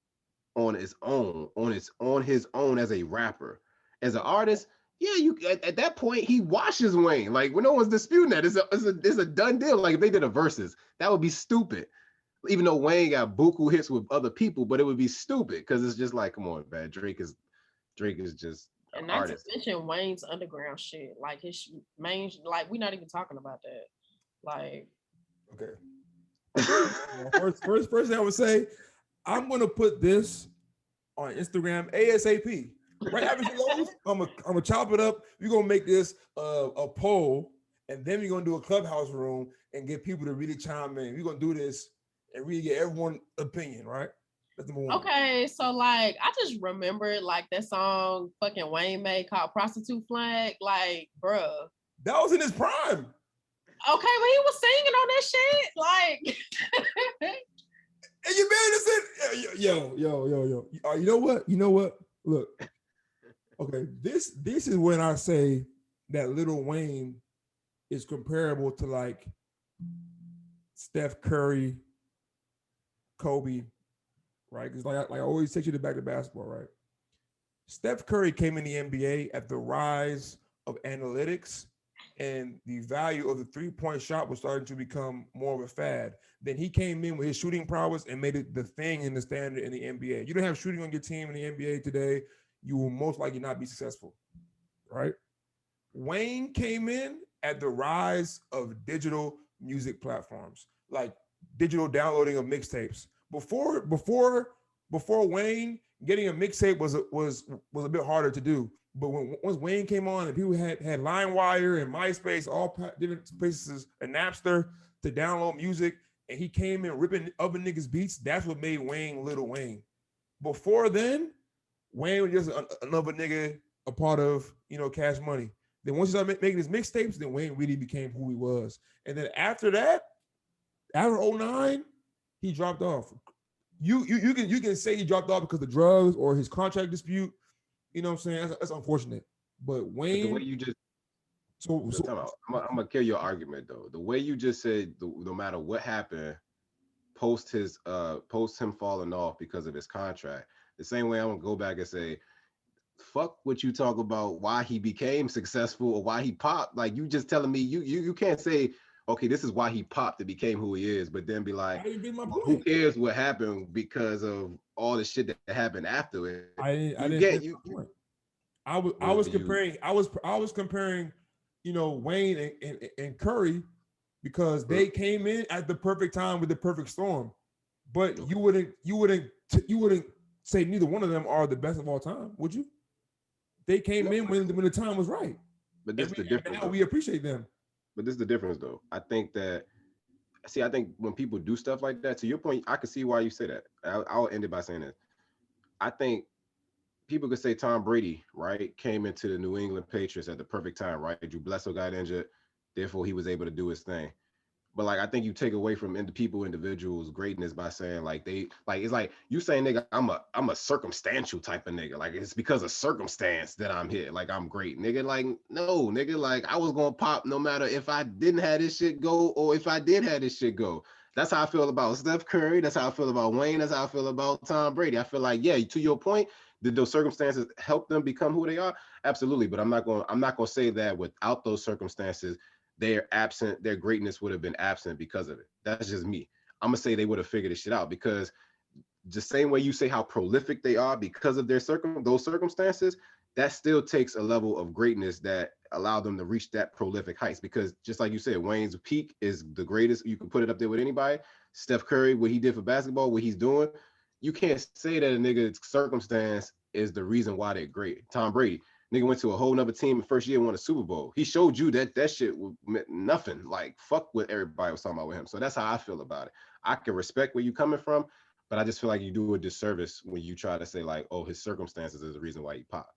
on his own, on his own as a rapper. As an artist, yeah, you at that point he washes Wayne. Like when no one's disputing that, it's a done deal. Like if they did a versus, that would be stupid. Even though Wayne got buku hits with other people, but it would be stupid because it's just like, come on, man, Drake is just an And not to artist. mention Wayne's underground shit, like his main, like we're not even talking about that. Like, Okay. Well, first thing I would say, I'm gonna put this on Instagram ASAP. Right after she goes, I'm gonna chop it up. We're gonna make this a poll, and then we're gonna do a clubhouse room and get people to really chime in. We're gonna do this and really get everyone's opinion, right? That's number one. okay, so like I just remembered like that song fucking Wayne made called Prostitute Flag. Like, bruh. That was in his prime. Okay, when he was singing on that shit, like And you made this in yo. You know what? You know what? Look. Okay, this is when I say that Lil Wayne is comparable to like Steph Curry, Kobe, right? Because like I always take you to back to basketball, right? Steph Curry came in the NBA at the rise of analytics, and the value of the three-point shot was starting to become more of a fad. Then he came in with his shooting prowess and made it the thing in the standard in the NBA. You don't have shooting on your team in the NBA today, you will most likely not be successful, right? Wayne came in at the rise of digital music platforms, like digital downloading of mixtapes. Before Wayne, getting a mixtape was a bit harder to do. But once Wayne came on and people had LimeWire and MySpace, all different places, and Napster to download music, and he came in ripping other niggas' beats, that's what made Wayne Lil Wayne. Before then, Wayne was just another nigga, a part of, Cash Money. Then once he started making his mixtapes, then Wayne really became who he was. And then after that, after '09, he dropped off. You can say he dropped off because of drugs or his contract dispute. You know what I'm saying? That's unfortunate. But But the way Wayne, you just so I'm gonna kill your argument though. The way you just said, no matter what happened, post him falling off because of his contract. The same way I'm gonna go back and say, fuck what you talk about why he became successful or why he popped. Like you just telling me you can't say, okay, this is why he popped and became who he is, but then be like, I didn't get my well, who point. cares what happened because of all the shit that happened after it. You I get didn't you finish my point. I well was you comparing Wayne and Curry because they came in at the perfect time with the perfect storm. But you wouldn't say neither one of them are the best of all time, would you? They came no, in when the time was right, but this and is the and difference now though. we appreciate them. But this is the difference though. I think when people do stuff like that, to your point, I can see why you say that. I'll end it by saying this. I think people could say Tom Brady, right, came into the New England Patriots at the perfect time, right? Drew Bledsoe got injured, therefore he was able to do his thing. But like I think you take away from individuals greatness by saying like they like it's like you saying nigga I'm a circumstantial type of nigga, like it's because of circumstance that I'm here, like I'm great nigga, like no nigga, like I was gonna pop no matter if I didn't have this shit go or if I did have this shit go. That's how I feel about Steph Curry. That's how I feel about Wayne. That's how I feel about Tom Brady. I feel like yeah, to your point, did those circumstances help them become who they are? Absolutely, but I'm not gonna say that without those circumstances they're absent, their greatness would have been absent because of it. That's just me. I'm gonna say they would have figured this shit out because the same way you say how prolific they are because of those circumstances, that still takes a level of greatness that allowed them to reach that prolific heights. Because just like you said, Wayne's peak is the greatest. You can put it up there with anybody. Steph Curry, what he did for basketball, what he's doing, you can't say that a nigga's circumstance is the reason why they're great. Tom Brady, nigga went to a whole nother team the first year, won a Super Bowl. He showed you that shit meant nothing. Like fuck what everybody was talking about with him. So that's how I feel about it. I can respect where you're coming from, but I just feel like you do a disservice when you try to say like, oh, his circumstances is the reason why he popped.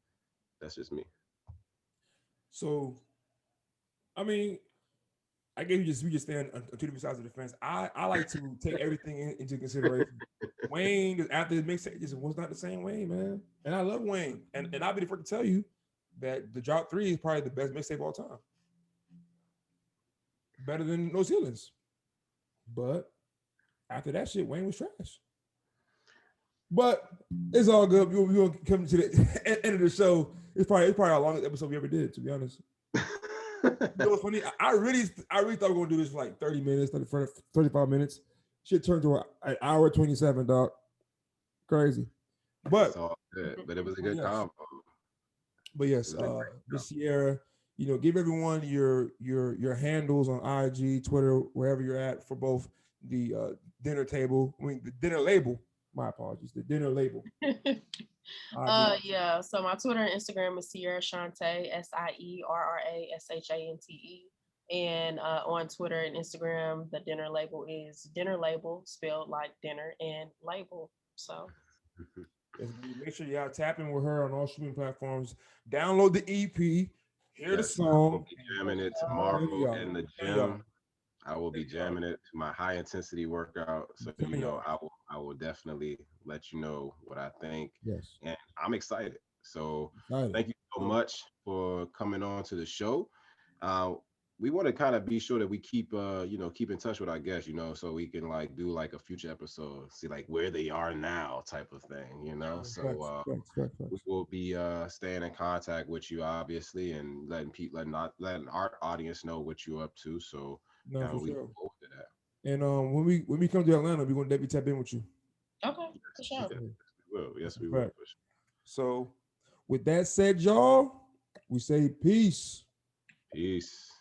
That's just me. So, I mean, I guess we just stand on two different sides of the fence. I like to take everything into consideration. Wayne, after his mixtape, just was not the same Wayne, man. And I love Wayne, and I'll be the first to tell you, that the Drop 3 is probably the best mixtape of all time. Better than No Ceilings. But after that shit, Wayne was trash. But it's all good. We will come to the end of the show. It's probably our longest episode we ever did, to be honest. You know what's funny? I really thought we were gonna do this for like 30 minutes, 35 minutes. Shit turned to an hour 27, dog. Crazy. But it's all good. But it was a good combo. But yes, Miss Sierra, you know, give everyone your handles on IG, Twitter, wherever you're at for both the dinner table. I mean the dinner label. My apologies. The dinner label. Yeah. So my Twitter and Instagram is Sierra Shante, SIERRASHANTE. And on Twitter and Instagram, the dinner label is dinner label, spelled like dinner and label. So make sure y'all tap in with her on all streaming platforms. Download the EP, hear the song. I'll be jamming it tomorrow in the gym. I will be jamming it to my high intensity workout. So you know, I will definitely let you know what I think. Yes. And I'm excited. So thank you so much for coming on to the show. We want to kind of be sure that we keep keep in touch with our guests, you know, so we can like do like a future episode, see like where they are now type of thing, you know. So we will be staying in contact with you obviously, and letting our audience know what you're up to. So we look forward to that. And when we come to Atlanta, we're gonna definitely tap in with you. Okay, for sure. Yes, we will. Yes, we will. For sure. So with that said, y'all, we say peace. Peace.